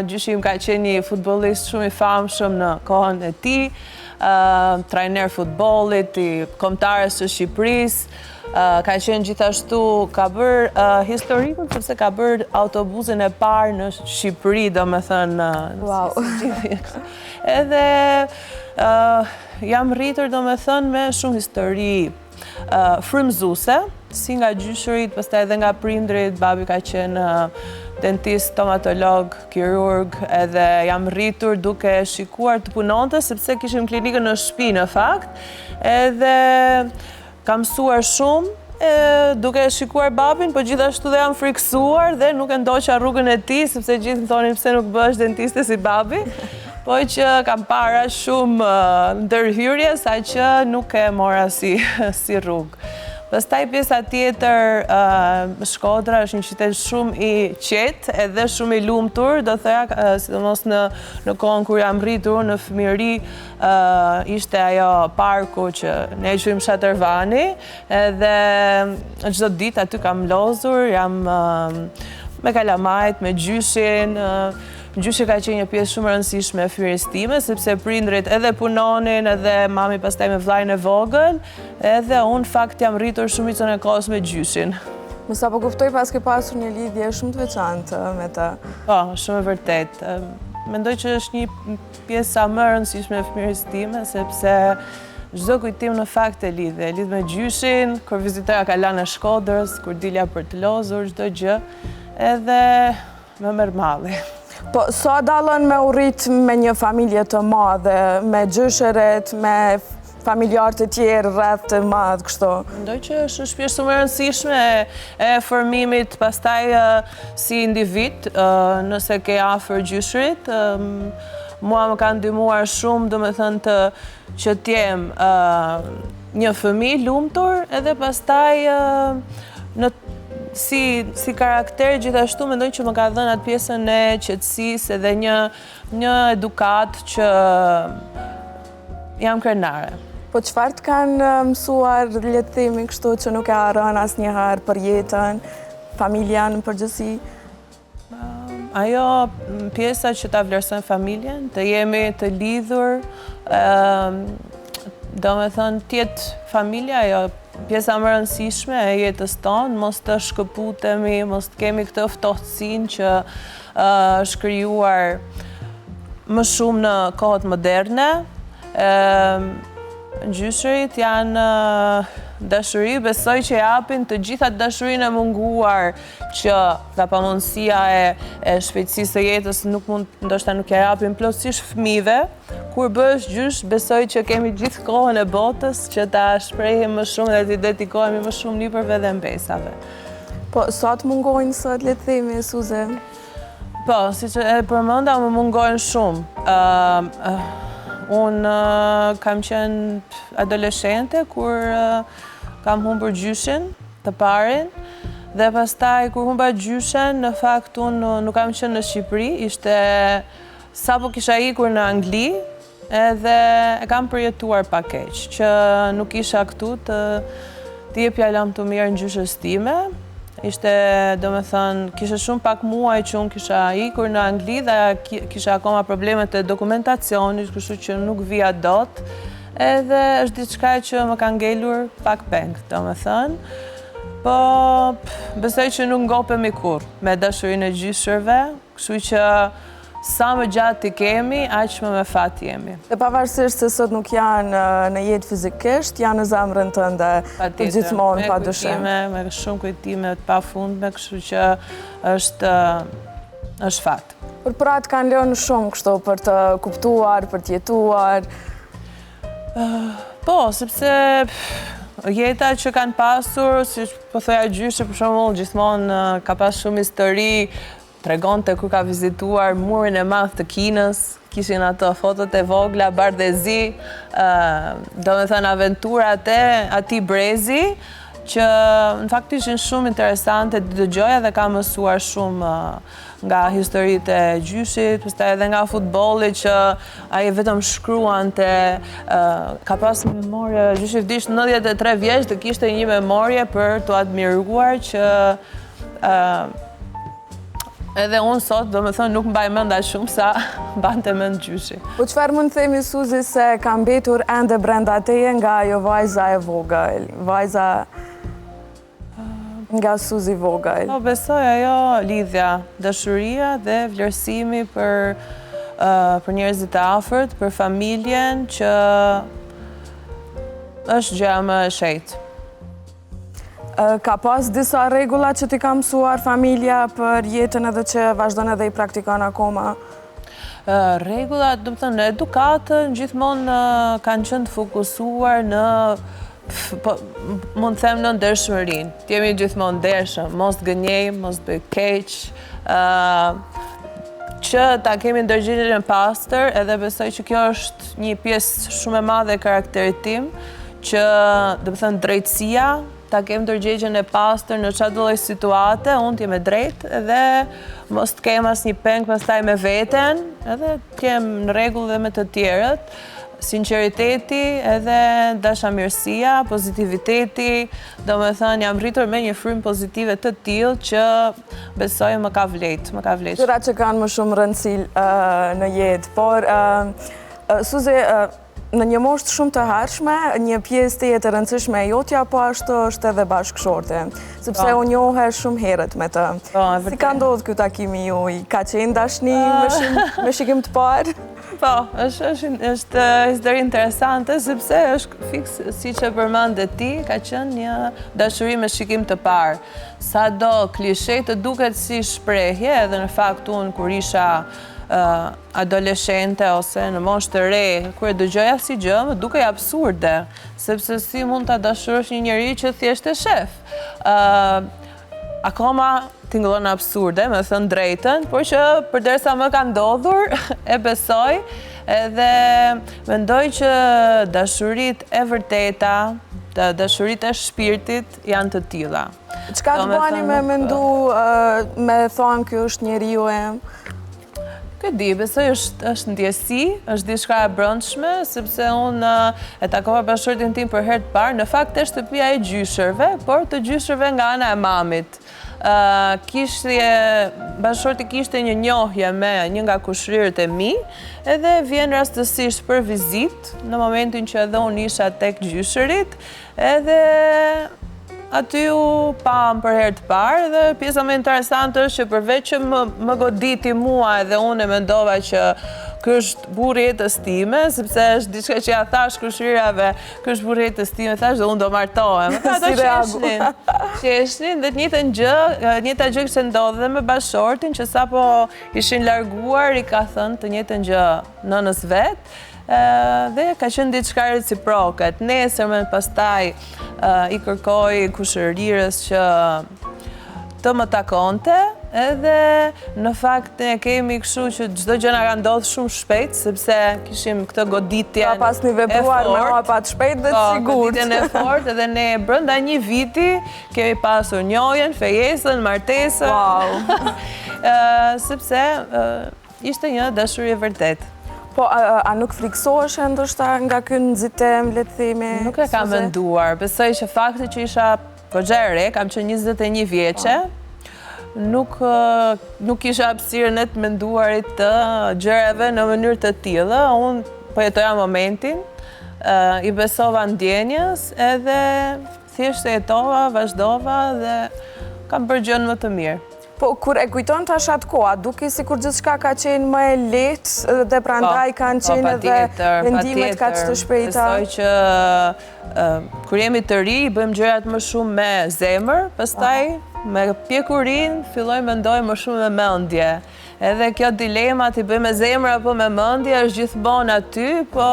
Gjyshi im ka qenë një futbollist shumë i famshëm në kohën e tij, trajner futbollit i kombëtarës së Shqipërisë. Ka qenë gjithashtu, ka bërë historikun sepse ka bërë autobusin e parë në Shqipëri, do me thënë. Wow. Edhe jam rritur, do me thënë, me shumë histori frymëzuese, si nga gjyshërit, pastaj edhe nga prindrit. Babi ka qenë dentist, stomatolog, kirurg, edhe jam rritur duke shikuar të punonte, sepse kishim klinikën në shtëpi në fakt, edhe kam mësuar shumë duke shikuar babin, po gjithashtu dhe jam friksuar dhe nuk e ndoqa rrugën e tij, sepse gjithë më thonin pse nuk bëhesh dentiste si babi, po që kam para shumë ndërhyrje, sa që nuk e mora si rrugë. Pastaj pjesa tjetër, Shkodra është një qytet shumë i qetë edhe shumë i lumtur, do thoya, sidomos në kohën kur jam rritur në fëmijëri, ishte ajo parku që ne e quajmë Shatërvani, edhe çdo ditë aty kam lozur, jam me kalamajt, me gjyshin. Gjyshi ka qenë një pjesë shumë e rëndësishme e fëmijërisë time, sepse prindrit edhe punonin, edhe mami pastaj me vllajën e vogël, edhe unë fakt jam rritur shumicën e kohës me gjyshin. Më sa po kuptoj, pas ke pasur një lidhje shumë të veçantë me të. Po, shumë e vërtet. Mendoj që është një pjesë sa më e rëndësishme e fëmijërisë time, sepse çdo kujtim në fakt e lidh me gjyshin, kur vizitoja Kalan e Shkodrës, kur dilja për të lozur, çdo gjë, edhe më merr malli. Po, sa dallën me u rrit me një familje të madhe, me gjyshëret, me familjarë të tjerë rreth të madh kështu? Mendoj që është pjesë shumë e rëndësishme e formimit pastaj si individ, nëse ke afër gjyshrit. Mua më ka ndihmuar shumë, domethënë që të jem një fëmijë lumtur, edhe pastaj si karakter gjithashtu mendoj që më ka dhënë atë pjesën e qetësisë edhe një edukat që jam krenare. Po çfarë të kanë mësuar, le të themi kështu, që nuk e harron asnjëherë për jetën, familjen në përgjithësi? Ajo pjesa që ta vlerësojmë familjen, të jemi të lidhur, do me thënë tjetë familja, ajo pjesa më rëndësishme e jetës tonë, mos të shkëputemi, mos të kemi këtë ftohtësinë që është krijuar më shumë në kohët moderne. Gjyshërit janë dashuri, besoj që japin të gjitha dashurinë e munguar që nga pamundësia e shpejtësisë së jetës ndoshta nuk ja japin plotësisht fëmijëve. Kur bësh gjysh, besoj që kemi gjithë kohën e botës që ta shprehim më shumë dhe t'i dedikohemi më shumë libërve dhe mbesave. Po, sa të mungojnë sot, le të themi, Suze? Po, si që e përmenda, më mungojnë shumë. Unë kam qenë adoleshente kur kam humbur gjyshin të parin, dhe pastaj kur humba gjyshin, në fakt unë nuk kam qenë në Shqipëri, ishte sapo kisha ikur në Angli, edhe e kam përjetuar pak keq, që nuk isha këtu të jepja lëmë të mirë në gjyshës time. Ishte, do me thënë, kisha shumë pak muaj që unë kisha ikur në Angli dhe kisha akoma problemet e dokumentacionit, kështu që nuk vija dot, edhe është diçka që më ka ngelur pak peng, do me thënë. Po, besoj që nuk ngopemi kur me dashurinë e gjyshërve, kështu që sa më gjatë i kemi, aq më me fat jemi. Dhe pavarësisht se sot nuk janë në jetë fizikisht, janë në zemrën tënde për gjithmonë, pa dyshim. Me shumë kujtime të pafundme, kështu që është fat. Por pratë kanë lënë shumë kështu për të kuptuar, për të jetuar. Po, sepse jeta që kanë pasur, si po thoja gjyshe, për shembull, gjithmonë ka pas shumë histori, tregonte kur ka vizituar murin e madh të Kinës, kishin ato fotot e vogla, bardhezi, domethënë aventurat e atij brezi, që në fakt ishin shumë interesante, dëgjoja dhe ka mësuar shumë nga historitë e gjyshit, pastaj edhe nga futbolli që ai vetëm shkruante, ka pas memorie, gjyshi vdiq 93 vjeç dhe kishte një memorie për t'u admiruar që edhe unë sot, do me thënë, nuk mbaj menda shumë sa mbante mend gjyshi. Po çfarë mund të themi, Suzi, se ka mbetur ende brenda teje nga ajo vajza e vogël, vajza nga Suzi vogël? Po, besoj ajo lidhja, dashuria dhe vlerësimi për njerëzit e afërt, për familjen që është gjëja më e shejtë. Ka pas disa rregulla që ti ka mësuar familja për jetën edhe që vazhdon edhe i praktikon akoma? Rregullat, do të thënë, në edukatën gjithmonë kanë qenë të fokusuar në mund të them në ndershmërinë. Të jemi gjithmonë ndershëm, mos gënjejmë, mos bëj keq, që ta kemi ndërgjegjen e pastër, edhe besoj që kjo është një pjesë shumë e madhe e karakterit tim, që do të thënë drejtësia, ta kem ndërgjegjen e pastër në çdo lloj situate, unë t'jem e drejtë edhe mos të kem asnjë peng pastaj me veten, edhe t'jem në rregull dhe me të tjerët. Sinqeriteti edhe dashamirësia, pozitiviteti, domethënë jam rritur me një frymë pozitive të tillë që besoj më ka vlejtë, Gjëra që kanë më shumë rëndësi në jetë, por Suzi, në një moshë shumë të hershme, një pjesë të jetë e rëndësishme e jotja, po ashtu është edhe bashkëshorte, sepse u njohe shumë herët me të. Si ka ndodhur ky takimi juaj? Ka qenë dashni me shikim të parë? Po, është histori interesante, sepse është fiks si që përmende ti, ka qenë një dashuri me shikim të parë. Sa do klishe të duket si shprehje, edhe në fakt unë kur isha adoleshente ose në moshë të re, kur e dëgjoja si gjë, më dukej absurde, sepse si mund ta dashurosh një njeri që thjesht e shef. Akoma tingëllon absurde, me thënë drejtën, por që përderisa më ka ndodhur, e besoj, edhe mendoj që dashurit e vërteta, dashurit e shpirtit janë të tilla. Çka të bani me mendu, me thonë ky është njeriu em? Këtë di, besoj është ndjesi, është diçka e brendshme, sepse unë e takova bashkëshortin tim për herë të parë, në fakt e shtëpia e gjyshërve, por të gjyshërve nga ana e mamit. Bashkëshorti kishte një njohje me një nga kushërirët e mi, edhe vjen rastësisht për vizitë, në momentin që edhe unë isha tek gjyshërit, edhe aty u pam për herë të parë dhe pjesa më interesante është që përveç që më goditi mua edhe unë e mendova që ky është burri i jetës time, sepse është diçka që ja thash kushërirave, ky është burri i jetës time, thash dhe unë do martohem. Ato qeshnin dhe të njëjtën gjë kishte ndodhur dhe me bashkëshortin që sapo ishin larguar i ka thënë të njëjtën gjë nënës vet. Dhe ka qenë diçka reciproke. Nesërmen pastaj i kërkoi kushërirës që të më takonte, edhe në fakt ne kemi kështu që çdo gjë na ka ndodhur shumë shpejt, sepse kishim këtë goditjen. Ka pas një vepruar me hapa të shpejt dhe të sigurt. Goditjen e fortë, edhe ne brenda një viti kemi pasur njohjen, fejesën, martesën. Wow. Sepse ishte një dashuri e vërtetë. Po, a nuk friksohesh ndoshta nga ky nxitem, le të themi? Nuk e kam menduar. Besoj që fakti që isha goxha e re, kam qenë 21 vjeçe, nuk kisha hapësirën e të menduarit të gjërave në mënyrë të tillë. Unë po jetoja momentin, i besova ndjenjes, edhe thjesht e jetova, vazhdova dhe kam bërë gjën më të mirë. Po, kur e kujton tash atë kohë, duke sikur gjithçka ka qenë më e lehtë dhe prandaj kanë qenë edhe vendimet kaq të shpejta. Besoj që kur jemi të ri, bëjmë gjërat më shumë me zemër, pastaj me pjekurin filloj mendoj më shumë me mendje. Edhe kjo dilema ti bëj me zemër apo me mendje është gjithmonë aty, po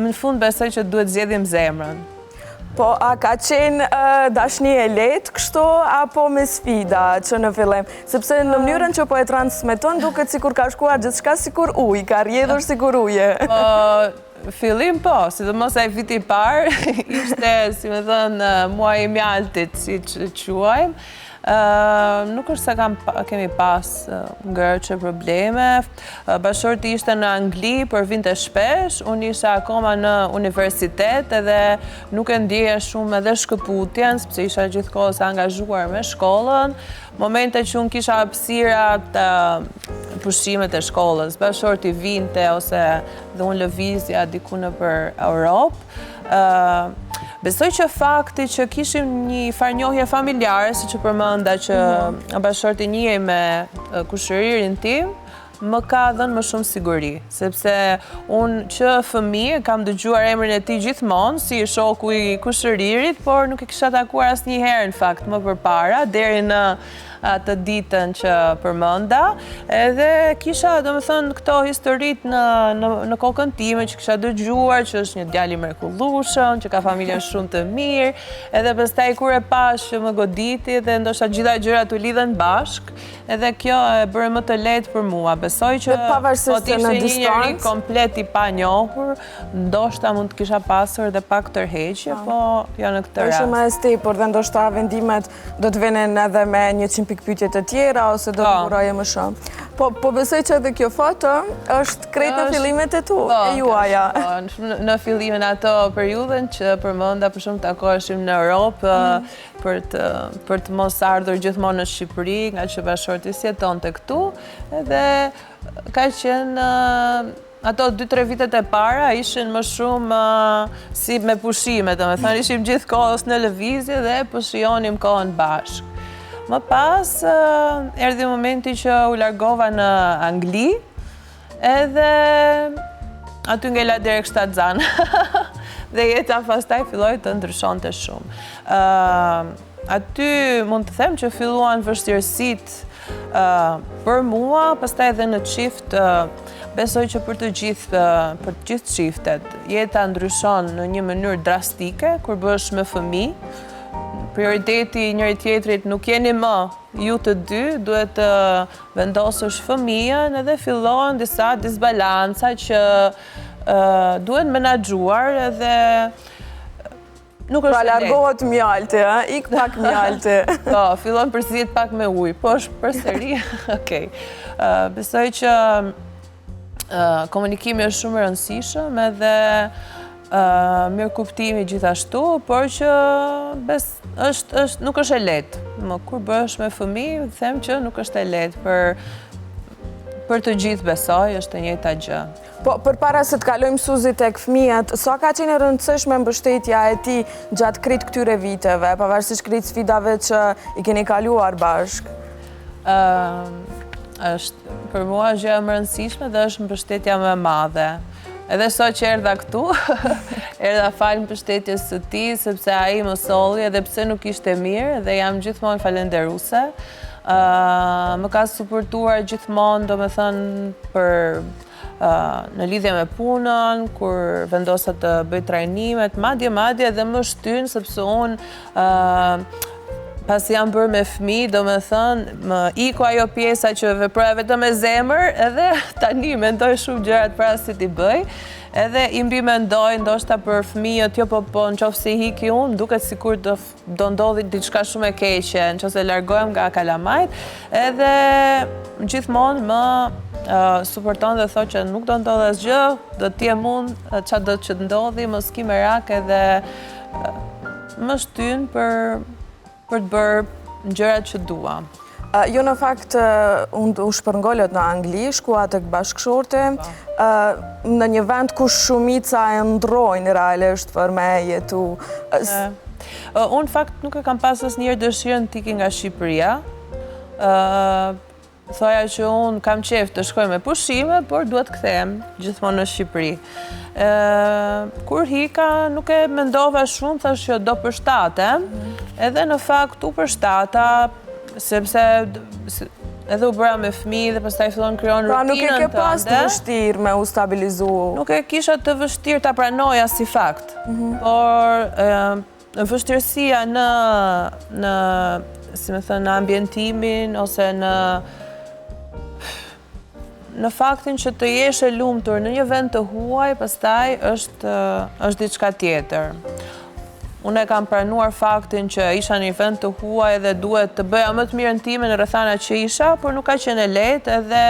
në fund besoj që duhet zgjedhim zemrën. Po, a ka qenë dashni e lehtë kështu, apo me sfida që në fillim? Sepse në mënyrën që po e transmeton, duket sikur ka shkuar gjithçka sikur ujë, ka rrjedhur sikur uje. Fillim po, sidomos ai viti i parë, ishte, si me thënë, muaji i mjaltit, si që quajmë. Nuk është se kemi pas ngërçe probleme. Bashorti ishte në Angli, për vinte shpesh, unë isha akoma në universitet edhe nuk e ndjeja shumë edhe shkëputjen, sepse isha gjithkohës angazhuar me shkollën. Momente që unë kisha hapësira të pushimet e shkollës, bashorti vinte ose dhe unë lëvizja diku nëpër Europë. Besoj që fakti që kishim një farnjohje familjare, si që përmenda që bashorti njihej me kushëririn tim, më ka dhënë më shumë siguri, sepse unë që fëmijë kam dëgjuar emrin e tij gjithmonë si shoku i kushëririt, por nuk e kisha takuar asnjëherë në fakt më përpara, deri në atë ditën që përmenda, edhe kisha, domethënë, këto historit në kokën time që kisha dëgjuar, që është një djalë i mrekullueshëm, që ka familjen shumë të mirë, edhe pastaj kur e pash që më goditi dhe ndoshta gjitha gjërat u lidhen bashkë, edhe kjo e bëri më të lehtë për mua. Besoj që po të ishte një njeri komplet i panjohur, ndoshta mund të kisha pasur edhe pak tërheqje, po jo në këtë rast. Është më e tepër dhe ndoshta vendimet do të vinin edhe me 100 pikë pyetje të tjera ose do të buroje më shumë. Po besoj që edhe kjo foto është krejt në fillimet e tu, e juaja. Në fillimin ato periudhën që përmenda për shumë takoheshim në Europë për të mos ardhur gjithmonë në Shqipëri, nga që bashorti jetonte këtu, edhe ka qenë ato 2-3 vitet e para ishin më shumë si me pushime, domethënë ishim gjithkohës në lëvizje dhe po shijonim kohën bashkë. Më pas, erdhi momenti që u largova në Angli, edhe aty ngela direkt shtatzan. Dhe jeta pastaj filloi të ndryshonte shumë. Aty mund të them që filluan vështirësitë për mua, pastaj edhe në çift. Besoj që për të gjithë çiftet, jeta ndryshon në një mënyrë drastike kur bësh me fëmijë. Prioriteti njëri tjetrit nuk jeni më ju të dy, duhet të vendosësh fëmijën edhe fillohen disa disbalanca që duhet menaxhuar edhe nuk është pra largohet mjalti, ik pak mjalti. Po, fillon përzihet pak me ujë, po është përsëri. Okej. Besoj që komunikimi është shumë i rëndësishëm edhe mirë kuptimi gjithashtu, por që nuk është e lehtë. Kur bësh me fëmijë, them që nuk është e lehtë për të gjithë besoj, është e njëjta gjë. Po, përpara se të kalojmë Suzi tek fëmijët, sa ka qenë e rëndësishme mbështetja e tij gjatë krejt këtyre viteve, pavarësisht krejt sfidave që i keni kaluar bashkë? Për mua gjë e më rëndësishme dhe është mbështetja më e madhe. Edhe sot që erdha këtu, erdha falë mbështetjes së tij, sepse ai më solli edhe pse nuk ishte mirë dhe jam gjithmonë falenderuese. Më ka suportuar gjithmonë, domethënë në lidhje me punën, kur vendosa të bëj trajnimet, madje edhe më shtyn sepse unë pasi jam bërë me fëmijë, domethënë, më iku ajo pjesa që veproja vetëm me zemër, edhe tani mendoj shumë gjërat para se t'i bëj. Edhe i mbi mendoj ndoshta për fëmijët, jo po nëse hiki unë, duket sikur do ndodhi diçka shumë e keqe, nëse largohem nga kalamajt, edhe gjithmonë më suporton dhe thotë që nuk do ndodhe asgjë, do t'jem unë, çfarë do që ndodhi, mos ki merak edhe më shtyn për të bërë gjërat që dua. Jo, në fakt, unë u shpërngollet në Angli, shkua tek bashkëshorti, në një vend ku shumica e ndrojnë realisht për me jetu. Unë fakt nuk e kam pas asnjëherë dëshirën t'i nga Shqipëria. Thoja që unë kam qef të shkoj me pushime, por duhet kthehem gjithmonë në Shqipëri. Kur hika, nuk e mendova shumë, thash që do përshtatem, edhe në fakt u përshtata, sepse edhe u bëra me fëmijë dhe pastaj fillon krijon rutinën tënde. Pra nuk e ke pas të vështirë me u stabilizu? Nuk e kisha të vështirë ta pranoja si fakt, por vështirësia si më thënë, në ambientimin ose në faktin që të jesh e lumtur në një vend të huaj, pastaj është diçka tjetër. Unë e kam pranuar faktin që isha në një vend të huaj dhe duhet të bëja më të mirën time në rrethana që isha, por nuk ka qenë lehtë edhe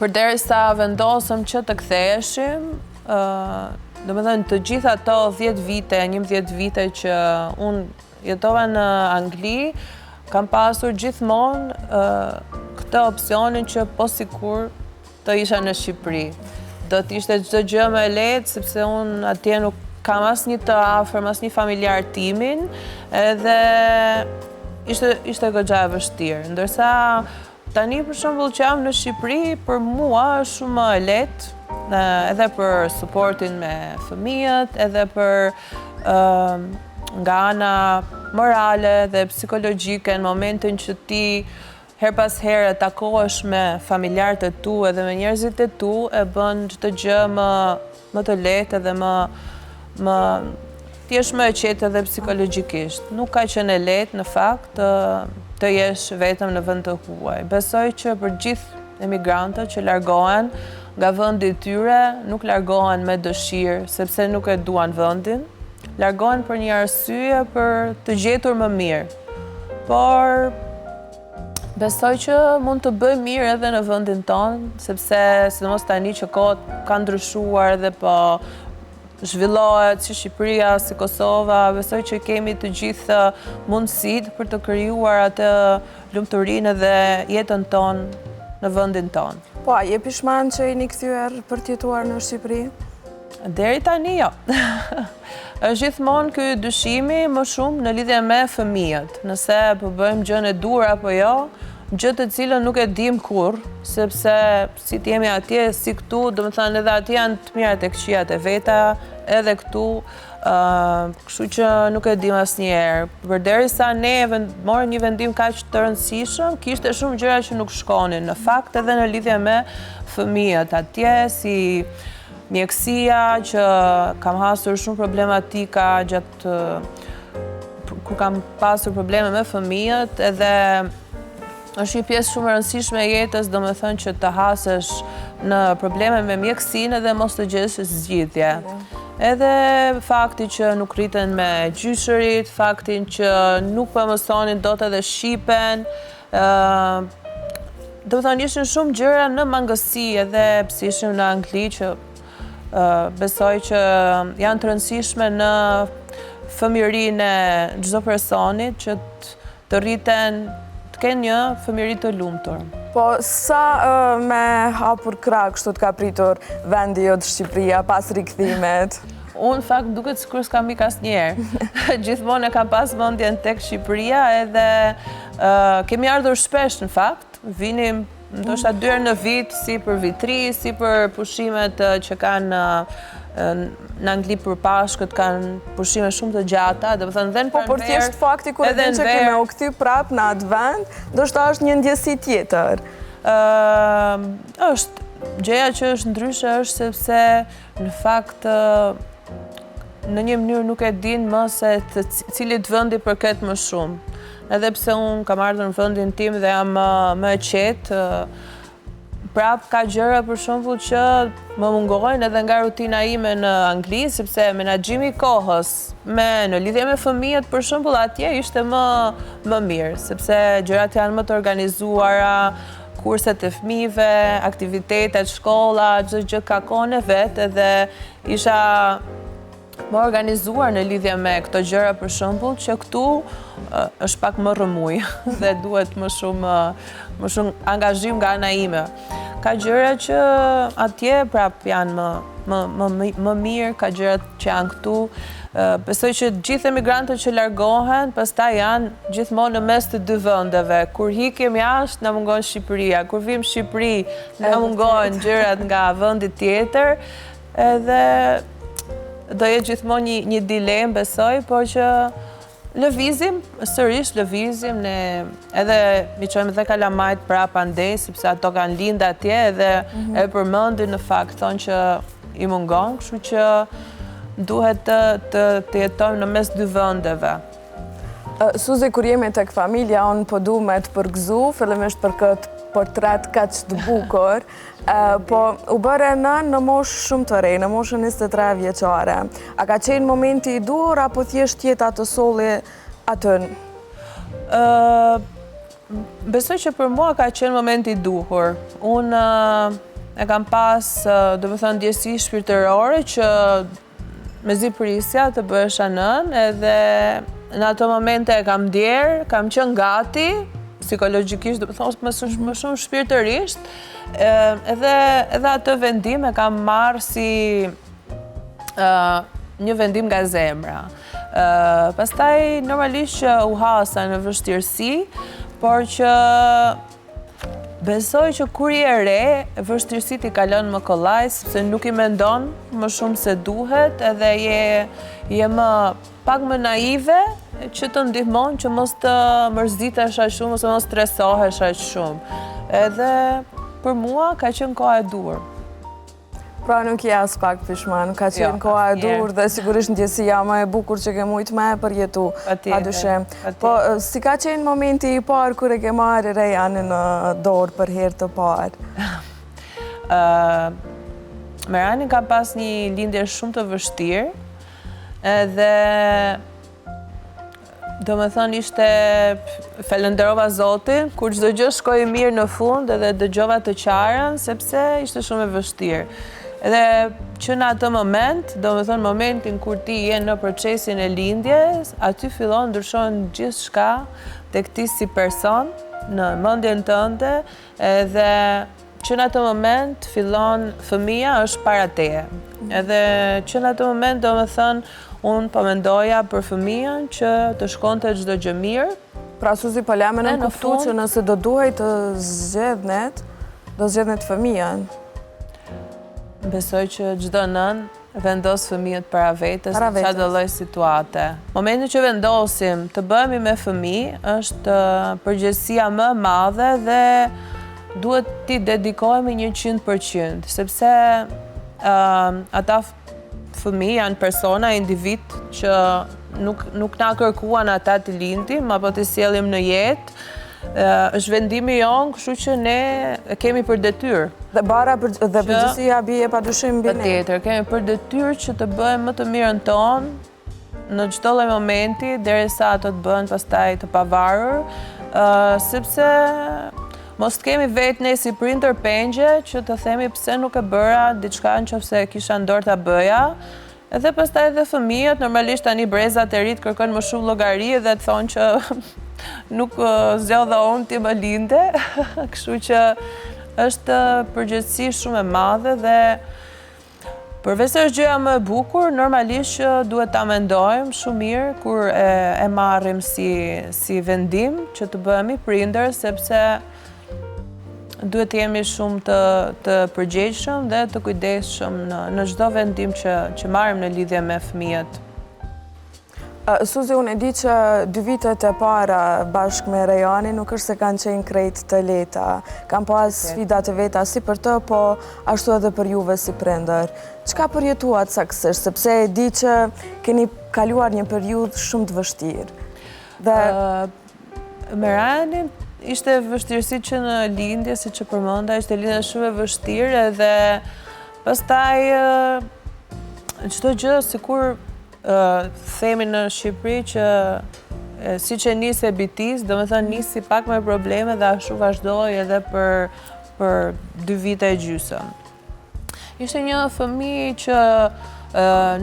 përderisa vendosëm që të ktheheshim, domethënë të gjitha ato 10 vite, 11 vite që unë jetova në Angli, kam pasur gjithmonë këtë opsionin që po sikur të isha në Shqipëri. Do t'ishte çdo gjë më e lehtë, sepse unë atje nuk kam asnjë të afërm, asnjë familjar timin, edhe ishte goxha e vështirë. Ndërsa tani për shembull që jam në Shqipëri, për mua është shumë më e lehtë, edhe për suportin me fëmijët, edhe për nga ana morale dhe psikologjike në momentin që ti her pas here takohesh me familjarët e tu edhe me njerëzit e tu, e bën çdo gjë më të lehtë edhe ti jesh më e qetë edhe psikologjikisht. Nuk ka qenë e lehtë në fakt të jesh vetëm në vend të huaj. Besoj që për gjithë emigrantët që largohen nga vendi i tyre, nuk largohen me dëshirë, sepse nuk e duan vendin. Largohen për një arsye për të gjetur më mirë. Por besoj që mund të bëj mirë edhe në vendin tonë, sepse sidomos tani që kohët kanë ndryshuar dhe po zhvillohet si Shqipëria, si Kosova, besoj që kemi të gjithë mundësitë për të krijuar atë lumturinë dhe jetën tonë në vendin tonë. Po, a je pishman që jeni kthyer për të jetuar në Shqipëri? Deri tani jo. Është gjithmonë ky dyshimi më shumë në lidhje me fëmijët. Nëse po bëjmë gjën e dur apo jo, gjë të cilën nuk e dim kurrë, sepse si të jemi atje, si këtu, domethënë edhe atje janë të mira tek qijat e veta, edhe këtu, kështu që nuk e dim asnjëherë. Përderisa ne morëm një vendim kaq të rëndësishëm, kishte shumë gjëra që nuk shkonin. Në fakt edhe në lidhje me fëmijët atje, si mjekësia, që kam hasur shumë problematika gjatë kur kam pasur probleme me fëmijët, edhe është një pjesë shumë e rëndësishme e jetës, domethënë që të hasesh në probleme me mjekësinë edhe mos të gjesh zgjidhje. Edhe fakti që nuk rriten me gjyshërit, faktin që nuk po mësonin dot edhe shqipen, domethënë ishin shumë gjëra në mangësi, edhe pse ishim në Angli që besoj që janë të rëndësishme në fëmijërinë e çdo personit që të rriten të kenë një fëmijëri të lumtur. Po, sa me hapur krah kështu të ka pritur vendi jot Shqipëria pas rikthimet? Unë fakt duket sikur s'kam ikë asnjëherë. Gjithmonë e kam pas mendjen tek Shqipëria, edhe kemi ardhur shpesh në fakt. Vinim ndoshta 2 herë në vit, si për vitri, si për pushimet që kanë në Angli për Pashkët, kanë pushime shumë të gjata, domethënë dhe në pranverë. Po, por thjesht fakti kur e din që kemi u kthy prap në atë vend, ndoshta është një ndjesi tjetër. Është gjëja që është ndryshe është sepse në fakt në një mënyrë nuk e din më se cilit vendi përket më shumë. Edhe pse unë kam ardhur në vendin tim dhe jam më e qetë, prap ka gjëra për shembull që më mungojnë edhe nga rutina ime në Angli, sepse menaxhimi i kohës në lidhje me fëmijët për shembull atje ishte më mirë, sepse gjërat janë më të organizuara, kurset e fëmijëve, aktivitetet, shkolla, çdo gjë ka kohën e vet, edhe isha më organizuar në lidhje me këto gjëra për shembull, që këtu është pak më rrëmuj dhe duhet më shumë angazhim nga ana ime. Ka gjëra që atje prap janë më mirë, ka gjëra që janë këtu. Besoj që gjithë emigrantët që largohen, pastaj janë gjithmonë në mes të dy vendeve. Kur hikim jashtë, na mungon Shqipëria. Kur vim në Shqipëri, na mungohen gjërat nga vendi tjetër. Edhe do jetë gjithmonë një dilemë, besoj, por që lëvizim, sërish lëvizim, ne edhe mi qojmë dhe kalamajt prapa ndej, sepse ato kanë lindë atje edhe e përmendin në fakt, thonë që i mungon, kështu që duhet të jetojmë në mes dy vendeve. Suzi, kur jemi tek familja, unë po du me të përgëzu, fillimisht për këtë portret kaq të bukur, po u bëre në moshë shumë të rej, në moshën 23 vjeqare. A ka qenë momenti i dur, apo thjesht jeta të solli atën? Besoj që për mua ka qenë momenti i duhur. Unë e kam pas, do më thënë, ndjesi shpirtërore që me zi prisja të bësha nën, edhe në ato momente e kam djerë, kam qenë gati, psikologikisht, do më thonë, më shumë shpirtërisht, edhe atë vendim e kam marrë si një vendim nga zemra. Pastaj, normalisht që u hasa në vështirësi, por që besoj që kur je re, vështirësit i kalon më kollaj, sepse nuk i mendon më shumë se duhet, edhe je pak më naive, që të ndihmon që mos të mërzitesh aq shumë, ose mos stresohesh aq shumë. Edhe për mua ka qenë koha e dur. Pra nuk je as pak pishman, ka qenë koha e dur dhe sigurisht ndjesia më e bukur që ke mujt me përjetu, padyshim. Po, si ka qenë momenti i parë kur e ke marrë Rejanin në dorë për herë të parë? Me Rejanin kam pas një lindje shumë të vështirë, edhe do me thënë ishte falenderova Zotin, kur çdo gjë shkoi mirë në fund edhe dëgjova të qarën, sepse ishte shumë e vështirë. Edhe që në atë moment, do me thënë momentin kur ti je në procesin e lindjes, aty fillon ndryshon gjithë shka tek ti si person, në mendjen tënde, edhe që në atë moment fillon fëmia është para teje. Edhe që në atë moment, do me thënë, unë po mendoja për fëmijën që të shkonte çdo gjë mirë. Pra Suzi, po lemë në kuptu që nëse do duhej të zgjedhnet, do zgjedhnet fëmijën. Besoj që çdo nën vendos fëmijët para vetës në çdo lloj situate. Momentin që vendosim të bëhemi me fëmijë është përgjegjësia më e madhe dhe duhet t'i dedikohemi 100%, sepse ata fëmijë janë persona, individ që nuk na kërkuan ata të lindim, apo të sjellim në jetë. Është vendimi jonë, kështu që ne kemi për detyrë. Dhe përgjegjësia bie padyshim mbi ne. Patjetër, kemi për detyrë që të bëjmë më të mirën tonë në çdo lloj momenti, derisa ato të bëhen pastaj të pavarur, sepse mos të kemi vetë ne si prindër pengje që të themi pse nuk e bëra diçka nëse kisha në dorë ta bëja. Edhe pastaj edhe fëmijët, normalisht tani brezat e rit kërkojnë më shumë llogari dhe të thonë që nuk zgjodha unë ti më linde, kështu që është përgjegjësi shumë e madhe dhe përveç se është gjëja më e bukur, normalisht që duhet ta mendojmë shumë mirë kur e marrim si vendim që të bëhemi prindër, sepse duhet të jemi shumë të përgjegjshëm dhe të kujdesshëm në çdo vendim që marrim në lidhje me fëmijët. Suzi, unë e di që 2 vitet e para bashkë me Rejanin nuk është se kanë qenë krejt të leta. Kanë pas sfidat e veta si për të, po ashtu edhe për juve si prindër. Çka përjetuat saktësisht, sepse e di që keni kaluar një periudhë shumë të vështirë. Me Rejanin ishte vështirësi që në lindje, si që përmenda, ishte lindje shumë e vështirë edhe pastaj çdo gjë sikur themi në Shqipëri që si që nisi e bitis, do me thënë nisi pak me probleme dhe ashtu vazhdoj edhe për 2 vite e gjysëm. Ishte një fëmijë që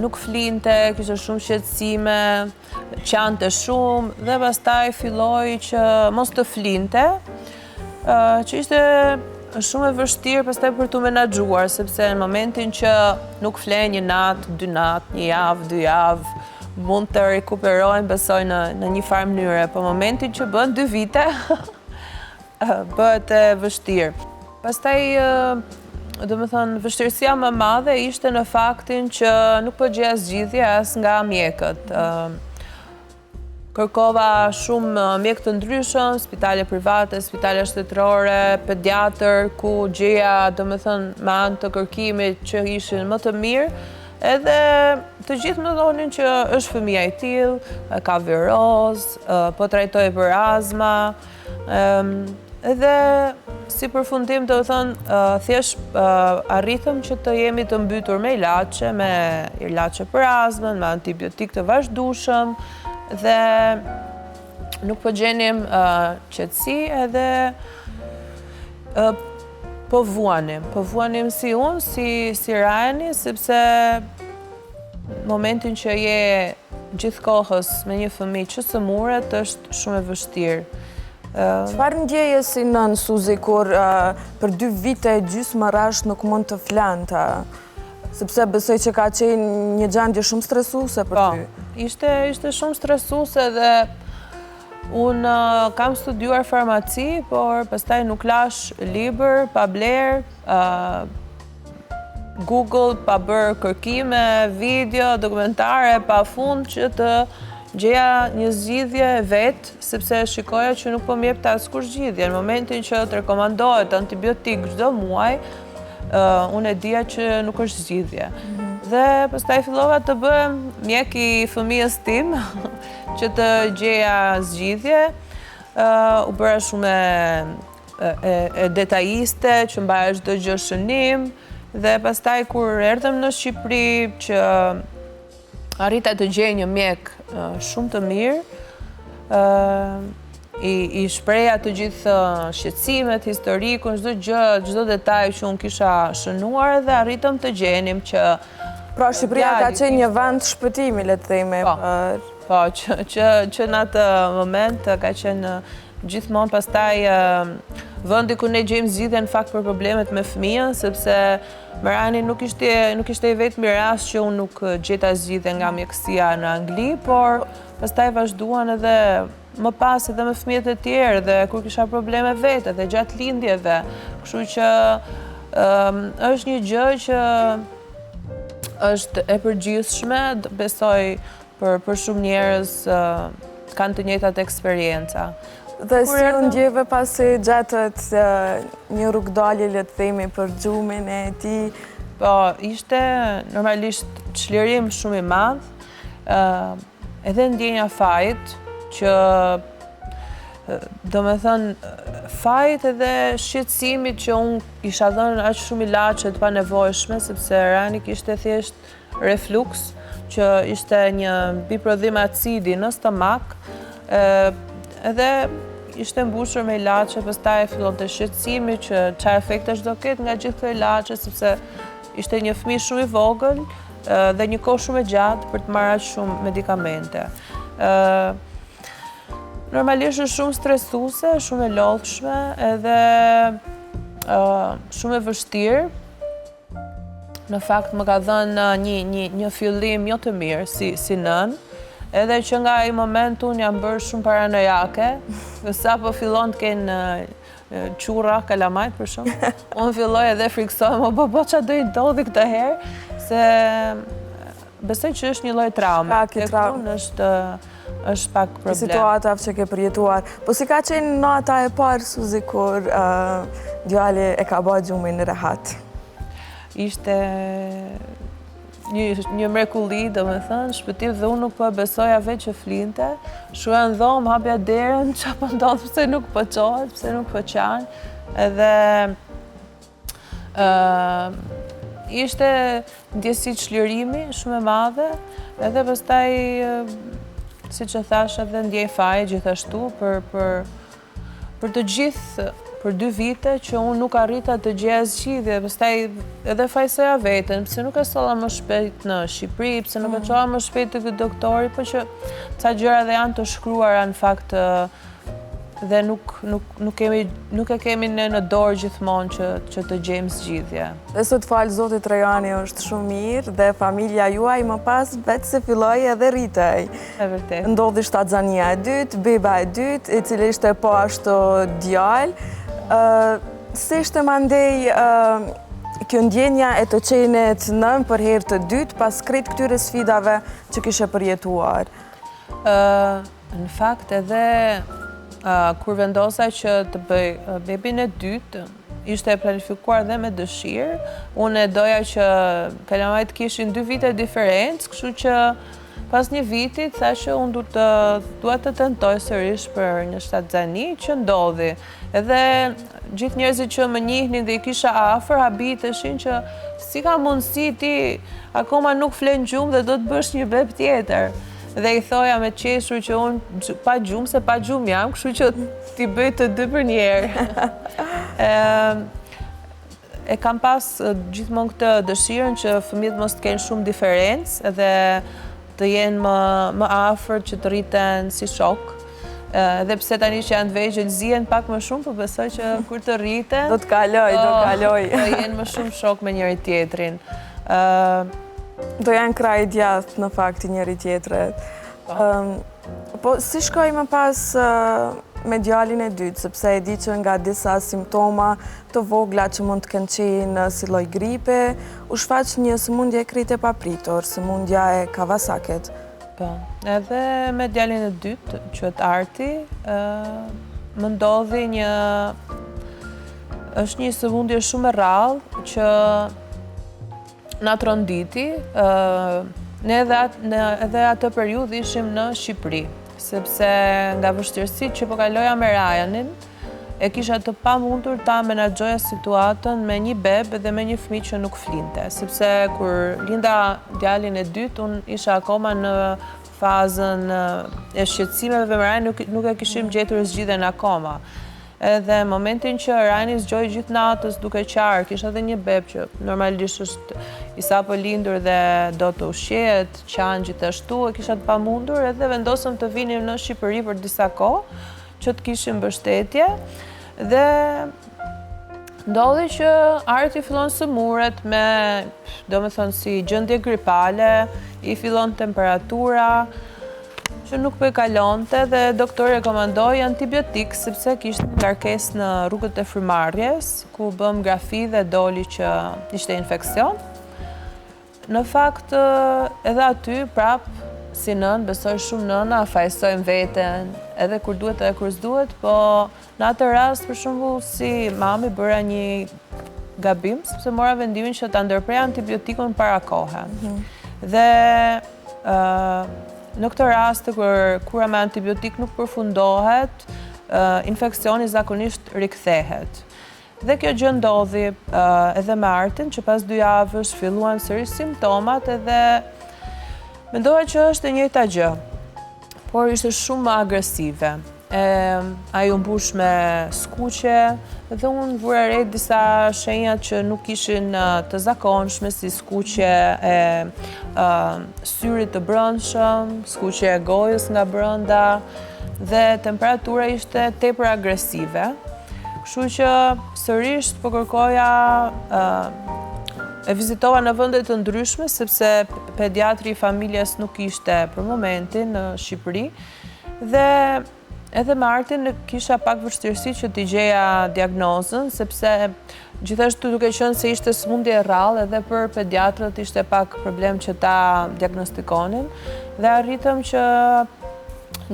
nuk flinte, kishte shumë shqetësime, qante shumë dhe pastaj filloi që mos të flinte, që ishte shumë e vështirë pastaj për t'u menaxhuar, sepse në momentin që nuk flen një natë, 2 natë, 1 javë, 2 javë, mund të rikuperojnë besoj në një farë mënyre, po momentin që bën 2 vite, bëhet e vështirë. Pastaj, do me thënë, vështirësia më madhe ishte në faktin që nuk po gjeja zgjidhje as nga mjekët. Kërkova shumë mjek të ndryshëm, spitale private, spitale shtetërore, pediatër, ku gjeja, do me thënë, me anë të kërkimit që ishin më të mirë, Edhe të gjithë më thonin që është fëmija i tillë, ka viroz, po trajtoj për astma, edhe si përfundim të thënë, thjesht arritëm që të jemi të mbytur me ilaçe për astmën, me antibiotik të vazhdueshëm, dhe nuk po gjenim qetësi edhe po vuanim si unë, si Rajani, sepse momentin që je gjithë kohës me një fëmijë që sëmuret është shumë e vështirë. Çfarë ndjeje si nën, Suzi, kur për 2 vite e gjysmë rresht nuk mund të flante? Sepse besoj që ka qenë një gjendje shumë stresuese për ty. Ishte shumë stresuese dhe unë kam studiuar farmaci, por pastaj nuk lash libër, pa bler, Google, pa bërë kërkime, video, dokumentare, pa fund që të gjeja një zgjidhje vetë, sepse shikoja që nuk po m'jepte askush zgjidhje. Në momentin që të rekomandohet antibiotik çdo muaj, unë e dija që nuk është zgjidhje. Dhe pastaj fillova të bëhem mjek i fëmijës tim, që të gjeja zgjidhje. U bëra shumë e detajiste, që mbaja çdo gjë shënim, dhe pastaj kur erdhëm në Shqipëri, që arrita të gjej një mjek shumë të mirë, i shpreja të gjithë shqetësimet, historikun, çdo gjë, çdo detaj që unë kisha shënuar, dhe arritëm të gjenim që... Pra Shqipëria ka qenë një vend shpëtimi, le të themi. Po, që në atë moment ka qenë gjithmonë pastaj vendi ku ne gjejmë zgjidhje në fakt për problemet me fëmijën, sepse Rajani nuk ishte i vetmi rast që unë nuk gjeta zgjidhje nga mjekësia në Angli, por pastaj vazhduan edhe më pas edhe me fëmijët e tjerë, dhe kur kisha probleme vete dhe gjatë lindjeve. Kështu që është një gjë që është e përgjithshme, besoj për shumë njerëz kanë të njëjtat eksperienca. Dhe si u ndjeve pasi gjetët një rrugdalje, le të themi, për gjumin e ti? Po, ishte normalisht çlirim shumë i madh, edhe ndjenja fajt, që do me thënë fajt edhe shqetësimit që unë isha dhënë aq shumë ilaçe të panevojshme, sepse Rani kishte thjesht refluks, që ishte një biprodhim acidi në stomak, edhe ishte mbushur me ilaçe, pastaj fillonte shqetësimi që çfarë efektesh do ketë nga gjithë këto ilaçe, sepse ishte një fëmijë shumë i vogël dhe një kohë shumë e gjatë për të marrë aq shumë medikamente. Normalisht është shumë stresuese, shumë e lodhshme, edhe shumë e vështirë. Në fakt më ka dhënë një fillim jo të mirë si nën, edhe që nga ai moment unë jam bërë shumë paranojake, dhe sa po fillon të kenë qurra, kalamajt për shumë, unë filloj edhe friksohem, po që do i ndodhi këtë herë, se besoj që është një lloj traume. Është pak problem. Situata që ke përjetuar. Po si ka qenë nata e parë, Suzi, kur djali e ka bërë gjumin rehat? Ishte një mrekulli, do me thënë, shpëtim, dhe unë nuk po besoja vetë që flinte. Shua në dhomë, hapja derën, që po ndodhë, pëse nuk po qohet, pëse nuk po qanë. Edhe ishte ndjesi çlirimi shumë e madhe, edhe pastaj si që thash edhe ndjej faje gjithashtu për të gjithë, për 2 vite që unë nuk arrita të gjeja zgjidhje, pastaj edhe fajsoja veten, pse nuk e solla më shpejt në Shqipëri, pse nuk e çova më shpejt te ky doktori, po që ca gjëra dhe janë të shkruara në fakt dhe nuk e kemi në dorë gjithmonë që të gjejmë zgjidhje. Dhe sot falë Zotit Rajani është shumë mirë dhe familja juaj më pas vetë se filloi edhe rritej. E vërtet. Ndodhi shtatzania e dytë, beba e dytë, i cili ishte po ashtu djalë. Si ishte mandej kjo ndjenja e të qenit nën për herë të dytë pas krejt këtyre sfidave që kishe përjetuar? Në fakt edhe kur vendosa që të bëj bebin e dytë, ishte e planifikuar dhe me dëshirë. Unë e doja që kalamajt kishin 2 vite diferencë, kështu që pas një vitit, tha që unë duhet të tentoj sërish për një shtatzani që ndodhi. Edhe gjithë njerëzit që më njihnin dhe i kisha afër, habiteshin që si ka mundësi ti akoma nuk flen gjumë dhe do të bësh një beb tjetër. Dhe i thoja me qeshur që unë pa gjumë, se pa gjumë jam, kështu që ti bëj të 2 për njerë. E kam pas gjithmonë këtë dëshirën që fëmijët mos të kenë shumë diferencë dhe të jenë më afër që të rriten si shok. Dhe pse tani që janë të vegjël zihen pak më shumë, por besoj që kur të rriten Do të kaloj. Do jenë më shumë shok me njëri tjetrin. Do janë kraj djathtë në fakt i njëri tjetrit. Po si shkoj më pas me djalin e dytë, sepse e di që nga disa simptoma të vogla që mund të kenë qenë si lloj gripe, u shfaq një sëmundje krejt e papritur, sëmundja e Kawasaket. Po, edhe me djalin e dytë, quhet Arti, më ndodhi është një sëmundje shumë e rrallë që na tronditi. Ne edhe atë periudhë ishim në Shqipëri, sepse nga vështirësitë që po kaloja me Rajanin, e kisha të pamundur ta menaxhoja situatën me një bebë dhe me një fëmijë që nuk flinte, sepse kur linda djalin e dytë, unë isha akoma në fazën e shqetësimeve me Rajanin, nuk e kishim gjetur zgjidhjen akoma. Edhe momentin që Rani zgjoi gjithë natës duke qarë, kisha edhe një bebë që normalisht është i sapo lindur dhe do të ushqehet, qanë gjithashtu, e kisha të pamundur edhe vendosëm të vinim në Shqipëri për disa kohë, që të kishim mbështetje. Dhe ndodhi që Arti fillon sëmuret me, domethënë si gjendje gripale, i fillon temperatura, që nuk po e kalonte dhe doktori rekomandoi antibiotik sepse kishte ngarkesë në rrugët e frymarrjes, ku bëm grafi dhe doli që ishte infeksion. Në fakt, edhe aty prap si nën, besoj shumë nëna fajsojmë veten, edhe kur duhet edhe kur s'duhet, po në atë rast për shembull si mami bëra një gabim sepse mora vendimin që ta ndërpreja antibiotikun para kohe. Dhe në këtë rast, kur kura me antibiotik nuk përfundohet, infeksioni zakonisht rikthehet. Dhe kjo gjë ndodhi edhe me Artin, që pas 2 javësh filluan sërish simptomat edhe mendoja që është e njëjta gjë, por ishte shumë më agresive. Ai u mbush me skuqe dhe unë vura re disa shenjat që nuk ishin të zakonshme, si skuqe e syrit të brendshëm, skuqe e gojës nga brenda dhe temperatura ishte tepër agresive. Kështu që sërish po kërkoja e vizitova në vende të ndryshme sepse pediatri i familjes nuk ishte për momentin në Shqipëri dhe edhe me Artin kisha pak vështirësi që t'i gjeja diagnozën, sepse gjithashtu duke qenë se ishte sëmundje e rrallë, edhe për pediatrët ishte pak problem që ta diagnostikonin, dhe arritëm që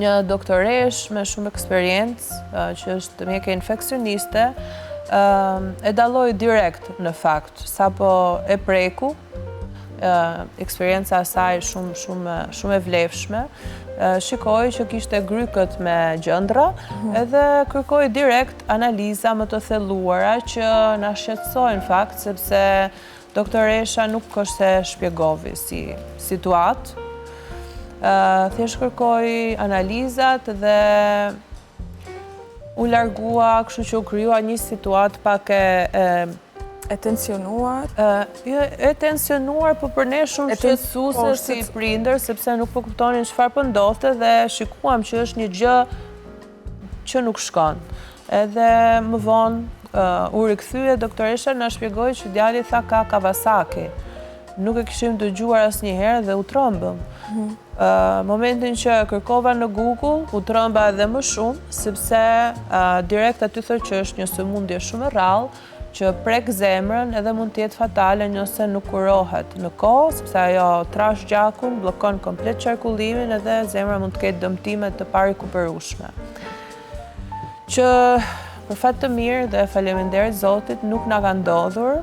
një doktoresh me shumë eksperiencë, që është mjeke infeksioniste, e dalloi direkt në fakt, sapo e preku, eksperienca e saj shumë e vlefshme, shikoj që kishte grykët me gjëndra edhe kërkoj direkt analiza më të thelluara që na shqetësojnë fakt, sepse doktoresha nuk është e shpjegovi si situatë. Thjesht kërkoj analizat dhe u largua, kështu që u krijua një situatë pak e tensionuar? E tensionuar, po për ne shumë shqetësuese si prindër, sepse nuk po kuptonin çfarë po ndodhte dhe shikuam që është një gjë që nuk shkon. Edhe më vonë u rikthye doktoresha, na shpjegoi që djali tha ka Kawasaki. Nuk e kishim dëgjuar asnjëherë dhe u trembëm. Momentin që kërkova në Google, u tremba edhe më shumë, sepse direkt aty thotë që është një sëmundje shumë e rrallë, që prek zemrën edhe mund të jetë fatale nëse nuk kurohet në kohë, sepse ajo trash gjakun, bllokon komplet qarkullimin edhe zemra mund të ketë dëmtime të parikuperueshme. Që për fat të mirë dhe faleminderit Zotit nuk na ka ndodhur.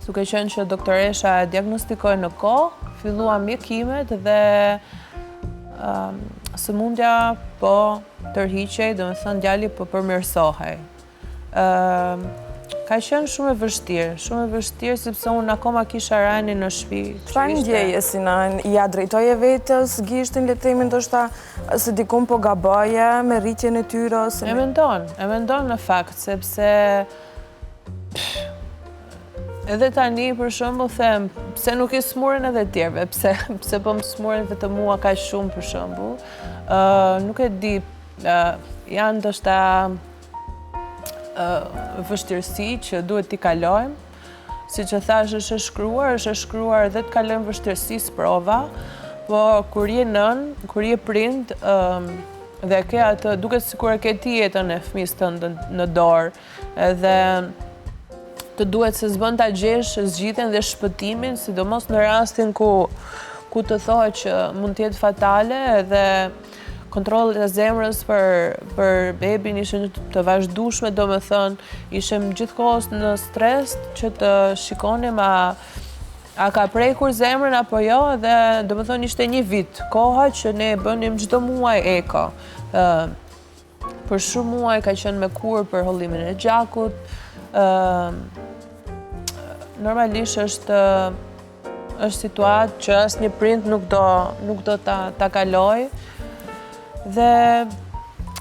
Duke qenë që doktoresha e diagnostikoi në kohë, filluam mjekimet dhe sëmundja po tërhiqej, domethënë djali po përmirësohej. Ka qenë shumë e vështirë sepse unë akoma kisha Rainin në shtëpi. Çfarë ndjeje si nën? Ja drejtoje vetës gishtin, le të themi ndoshta se dikun po gaboje me rritjen e tyre ose E mendon në fakt sepse edhe tani për shembull them, pse nuk i smuren edhe tjerëve, pse po më smuren vetëm mua kaq shumë për shembull. Nuk e di, janë ndoshta vështirësi që duhet t'i kalojmë. Siç e thash, është e shkruar dhe të kalojmë vështirësi sprova, po kur je nën, kur je prind, dhe ke atë, duket sikur e ke ti jetën e fëmijës tënd në dorë, edhe të duhet se s'bën ta gjesh zgjidhjen dhe shpëtimin, sidomos në rastin ku të thohet që mund të jetë fatale, edhe kontrollet e zemrës për bebin ishin të vazhdueshme, domethënë ishim gjithkohës në stres që të shikonim a ka prekur zemrën apo jo, dhe domethënë ishte një vit, koha që ne bënim çdo muaj eko. Për shumë muaj ka qenë me kur për hollimin e gjakut. Normalisht është situatë që asnjë prind nuk do ta kaloj. Dhe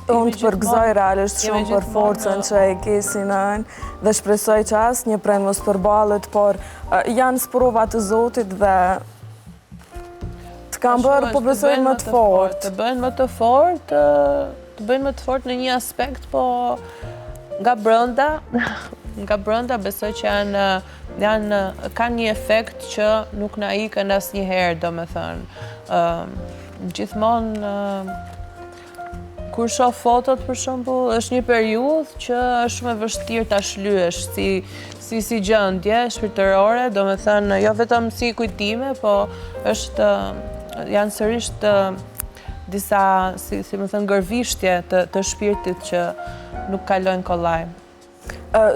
unë të përgëzoj realisht shumë për forcën që e ke si nën dhe shpresoj që asnjë prind mos përballet, por janë sprova të Zotit dhe të kanë bërë po besoj më të fortë. Të bëjnë më të fortë në një aspekt, po nga brenda besoj që kanë një efekt që nuk na ikën asnjëherë, domethënë. Gjithmonë kur shoh fotot për shembull, është një periudhë që është shumë e vështirë ta shlyesh si gjendje shpirtërore, domethënë jo vetëm si kujtime, po janë sërish disa si më thënë gërvishtje të shpirtit që nuk kalojnë kollaj.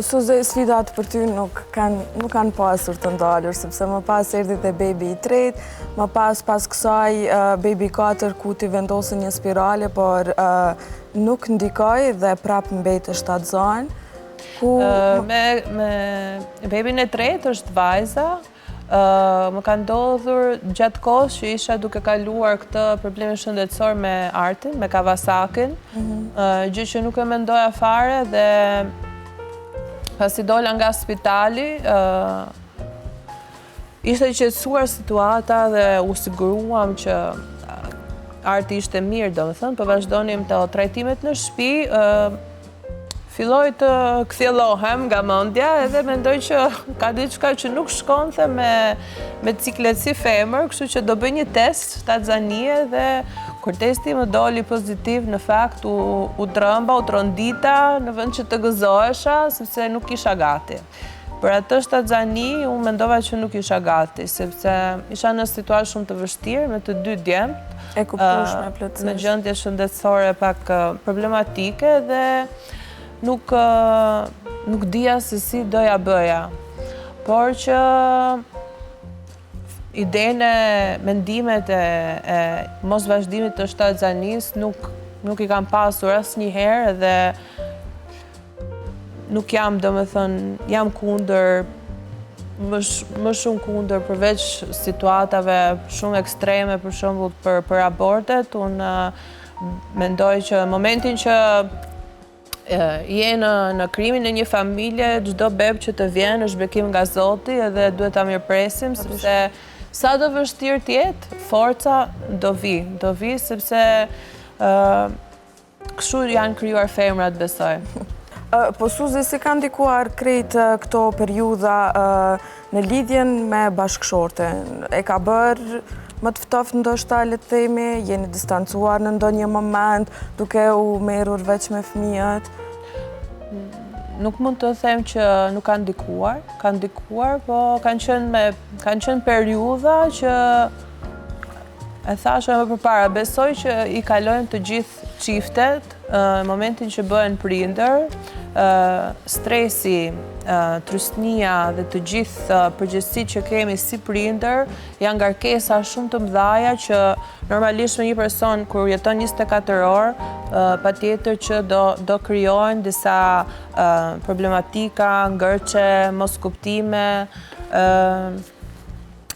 Suze, sfidat për ty nuk kanë pasur të ndalur, sepse më pas erdhi dhe bebi i tretë, më pas kësaj bebi 4 ku t'i vendosën një spirale, por nuk ndikoj dhe prap mbeti shtatzon. Me bebin e tretë është vajza, më ka ndodhur gjatë kohës që isha duke kaluar këtë probleme shëndetësor me Artin, me Kawasakin, gjë që nuk e mendoja fare dhe pasi dola nga spitali, ishte i qetësuar situata dhe u siguruam që Arti ishte mirë, domethënë, po vazhdonim të trajtimet në shtëpi, filloi të kthjellohem nga mendja edhe mendoj që ka diçka që nuk shkonte me ciklet si femër, kështu që do bëj një test shtatzanie dhe kur testi më doli pozitiv, në fakt u trëmba, u trondita në vend që të gëzohesha, sepse nuk isha gati. Për atë shtatzani, unë mendova që nuk isha gati, sepse isha në situatë shumë të vështirë me të 2 djemt. E kuptueshme plotësisht. Në gjendje shëndetësore pak problematike dhe nuk dija se si doja bëja. Por që idenë e mendimet e mos vazhdimit të shtatzanis nuk i kam pasur asnjëherë dhe nuk jam, domethënë, jam kundër, më shumë kundër përveç situatave shumë ekstreme, për shembull për abortet. Unë mendoj që momentin që je në krimin e një familje, çdo beb që të vjen është bekim nga Zoti edhe duhet ta mirëpresim, sepse sa do vështirë të jetë, forca do vi sepse kështu janë krijuar femrat, besoj. Po Suzi, si ka ndikuar krejt këto periudha në lidhjen me bashkëshorten? E ka bërë më të ftoftë ndoshta, le të themi, jeni distancuar në ndonjë moment duke u merrur veç me fëmijët? Nuk mund të them që nuk ka ndikuar, po kanë qenë periudha që e thashë më përpara, besoj që i kalojnë të gjithë çiftet momentin që bëhen prindër, stresi, trysnia dhe të gjithë përgjegjësitë që kemi si prindër janë ngarkesa shumë të mëdha që normalisht me një person kur jeton 24 orë, patjetër që do krijohen disa problematika, ngërçe, moskuptime,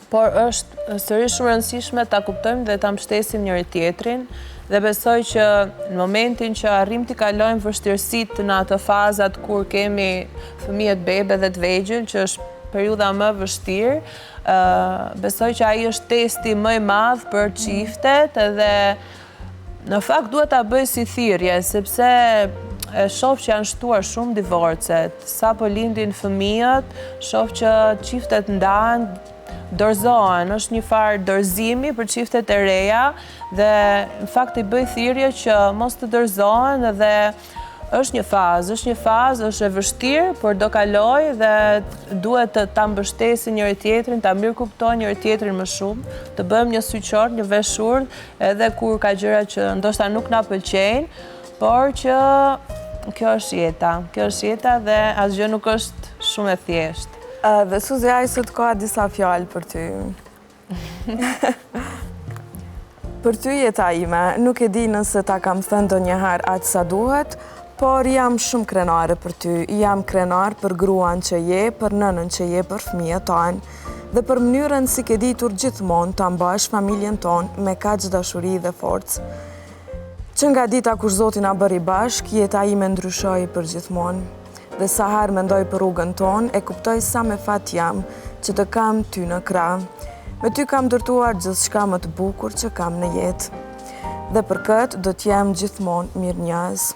por është sërish shumë rëndësishme ta kuptojmë dhe ta mbështesim njëri tjetrin. Dhe besoj që në momentin që arrim t'i kalojmë vështirësitë në atë fazat kur kemi fëmijët bebe dhe të vegjël, që është periudha më vështirë, besoj që ai është testi më i madh për çiftet edhe në fakt duhet ta bëj si thirrje, sepse e shoh që janë shtuar shumë divorcet, sa po lindin fëmijët, shoh që çiftet ndahen, dorëzohen, është një farë dorëzimi për çiftet e reja dhe në fakt i bëj thirrje që mos të dorëzohen dhe është një fazë, është e vështirë, por do kaloj dhe duhet të ta mbështesin njëri tjetrin, ta mirëkuptojnë njëri tjetrin më shumë, të bëjmë një syqor, një veshurdh, edhe kur ka gjëra që ndoshta nuk na pëlqejnë, por që kjo është jeta dhe asgjë nuk është shumë e thjeshtë. Dhe Suzi, ai sot ka disa fjalë për ty. Për ty jeta ime, nuk e di nëse ta kam thënë ndonjëherë atë sa duhet, por jam shumë krenare për ty. Jam krenar për gruan që je, për nënën që je, për fëmijët tanë, dhe për mënyrën si ke ditur gjithmonë ta mbash familjen tonë me kaq dashuri dhe forcë. Që nga dita kur Zoti na bëri bashk, jeta ime ndryshoi për gjithmonë. Dhe sa herë mendoj për rrugën tonë, e kuptoj sa me fat jam që të kam ty në krah. Me ty kam dërtuar gjithçka më të bukur që kam në jetë. Dhe për këtë do t'jem gjithmonë mirënjohës.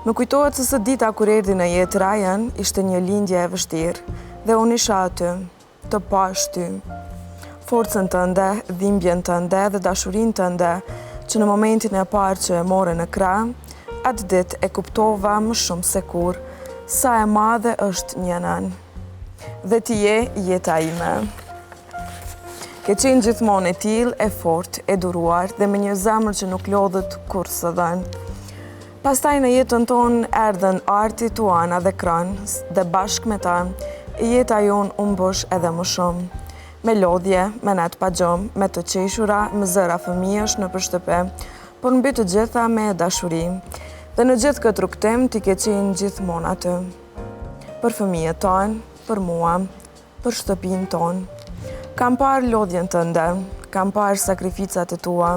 Më kujtohet se së dita kur erdhi në jetë Ryan, ishte një lindje e vështirë dhe unë isha aty, të pash ty. Forcën tënde, dhimbjen tënde dhe dashurinë tënde, që në momentin e parë që e more në krah, atë ditë e kuptova më shumë se kur, sa e madhe është një nën. Dhe ti je jeta ime. Ke qenë gjithmonë e tillë, e fortë, e duruar dhe me një zemër që nuk lodhet kur së dhenë. Pastaj në jetën tonë erdhen Arti, Tuana dhe Kran, dhe bashkë me ta, jeta jonë u mbosh edhe më shumë. Me lodhje, me natë pa gjomë, me të qeshura, me zëra fëmijësh në shtëpi, por mbi të gjitha me dashuri. Dhe në gjithë këtë rrugtim ti ke qenë gjithmonë aty. Për fëmijët tonë, për mua, për shtëpinë tonë. Kam parë lodhjen tënde, kam parë sakrificat e tua,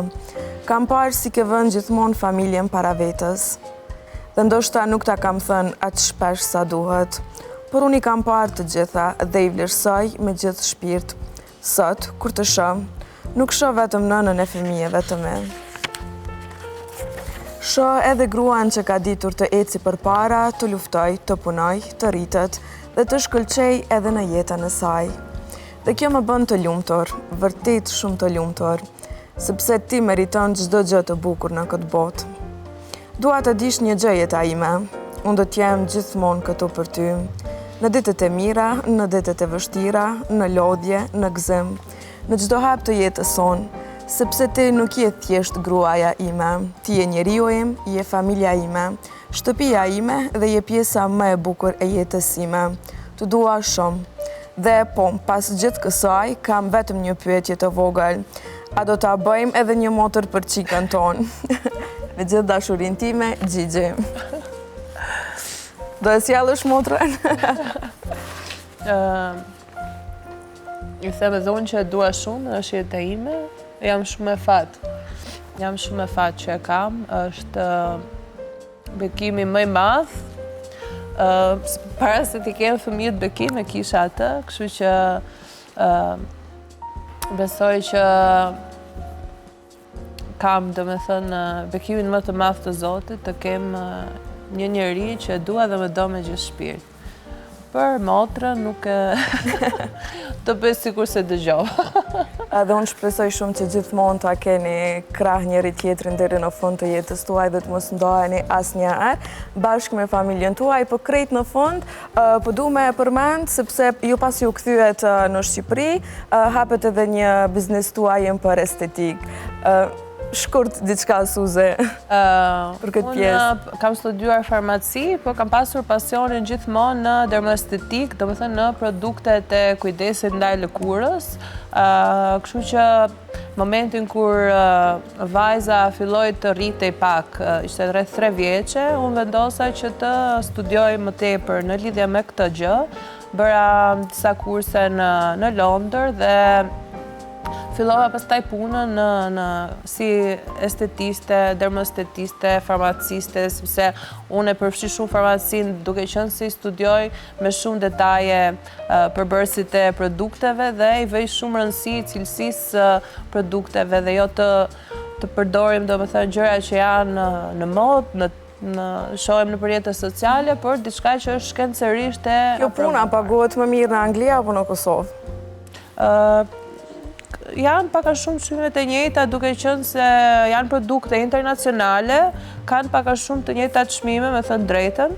kam parë si ke vënë gjithmonë familjen para vetës. Dhe ndoshta nuk ta kam thënë atë shpesh sa duhet, por unë i kam parë të gjitha dhe i vlerësoj me gjithë shpirt. Sot, kur të shoh, nuk shoh vetëm nënën e fëmijëve të mi. Shoh edhe gruan që ka ditur të eci përpara, të luftoj, të punoj, të rritet dhe të shkëlqej edhe në jetën e saj. Dhe kjo më bën të lumtur, vërtet shumë të lumtur, sepse ti meriton çdo gjë të bukur në këtë botë. Dua të dish një gjë jeta ime, unë do t'jem gjithmonë këtu për ty, në ditët e mira, në ditët e vështira, në lodhje, në gëzim, në çdo hap të jetës sonë, sepse ti nuk je thjesht gruaja ime, ti je njeriu im, je familja ime, shtëpia ime dhe je pjesa më e bukur e jetës ime. Të dua shumë. Dhe po, pas gjithë kësaj, kam vetëm një pyetje të vogël. A do ta bëjmë edhe një motër për çikën tonë? Me gjithë dashurinë time, Gjigji. Do e sjellësh motrën? I them edhe unë që e dua shumë, është jeta ime. Jam shumë e fat që e kam, është bekimi më i madh. Para se t'i kem fëmijët bekim e kisha atë, kështu që besoj që kam, domethënë, bekimin më të madh të Zotit, të kem një njeri që e dua dhe më do me gjithë shpirt. Për motrën nuk të bëj sikur se dëgjova. Edhe unë shpresoj shumë që gjithmonë ta keni krah njëri tjetrin deri në fund të jetës tuaj dhe të mos ndoheni asnjëherë bashkë me familjen tuaj, por krejt në fund po du me përmend sepse ju pasi u kthyet në Shqipëri, hapet edhe një biznes tuaj për estetik. shkurt diçka Suze për këtë pjesë. Unë kam studiuar farmaci, po kam pasur pasionin gjithmonë në dermoestetik, domethënë në produktet e kujdesit ndaj lëkurës. Kështu që momentin kur vajza filloi të rritej pak, ishte rreth 3 vjeçe, unë vendosa që të studioj më tepër në lidhje me këtë gjë. Bëra disa kurse në Londër dhe fillova pastaj punën si estetiste, dermoestetiste, farmaciste, sepse unë e përfshi shumë farmacinë duke qenë se studioj me shumë detaje përbërësit e produkteve dhe i vej shumë rëndësi cilësisë produkteve dhe jo të përdorim domethënë gjëra që janë në modë, shohem në rrjetet sociale, por diçka që është shkencërisht e Kjo puna paguhet më mirë në Angli apo në Kosovë? Janë paka shumë çmimet e njëjta, duke qenë se janë produkte internacionale, kanë paka shumë të njëjta çmime, me thënë drejtën,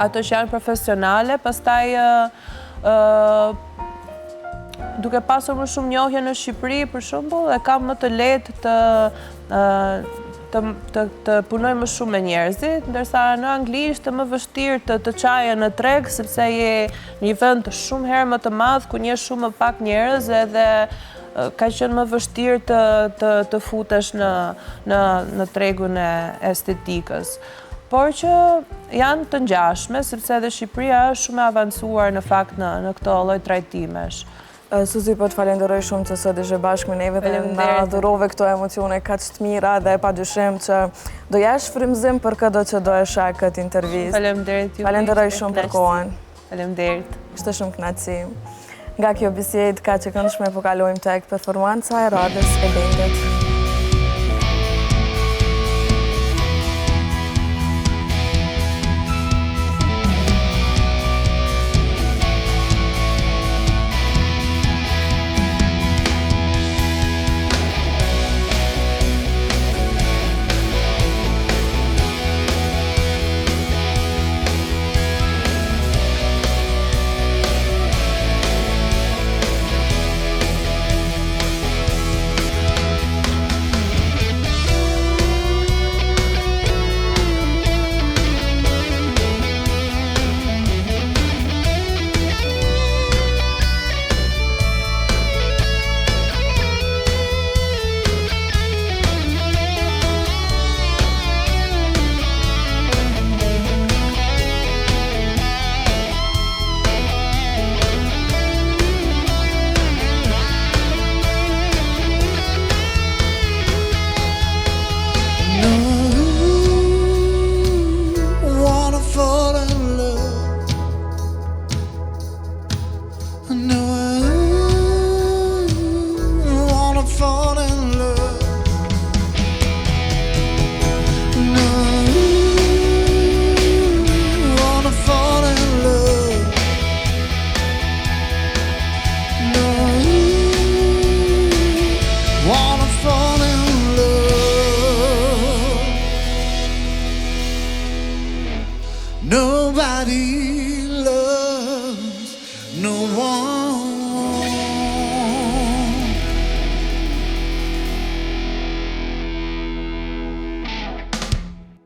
ato që janë profesionale, pastaj duke pasur më shumë njohje në Shqipëri, për shembull, e kam më të lehtë të punoj më shumë me njerëzit, ndërsa në Angli ishte më vështirë të qaje në treg, sepse je një vend shumë herë më të madh, ku nje shumë më pak njerëz edhe ka qenë më vështirë të futesh në tregun e estetikës. Por që janë të ngjashme, sepse edhe Shqipëria është shumë e avancuar në fakt në këto lloj trajtimesh. Suzi, po të falenderoj shumë që sot ishe bashkë me neve dhe na dhurove këto emocione kaq të mira dhe padyshim që do jesh frymëzim për këdo që do e shaj këtë intervistë. Faleminderit ju. Falenderoj shumë për kohën. Faleminderit. Ishte shumë kënaqësi. Nga kjo bisedë ka që këndshme po kalojmë tek performanca e radhës e Bendet. Nobody loves no one.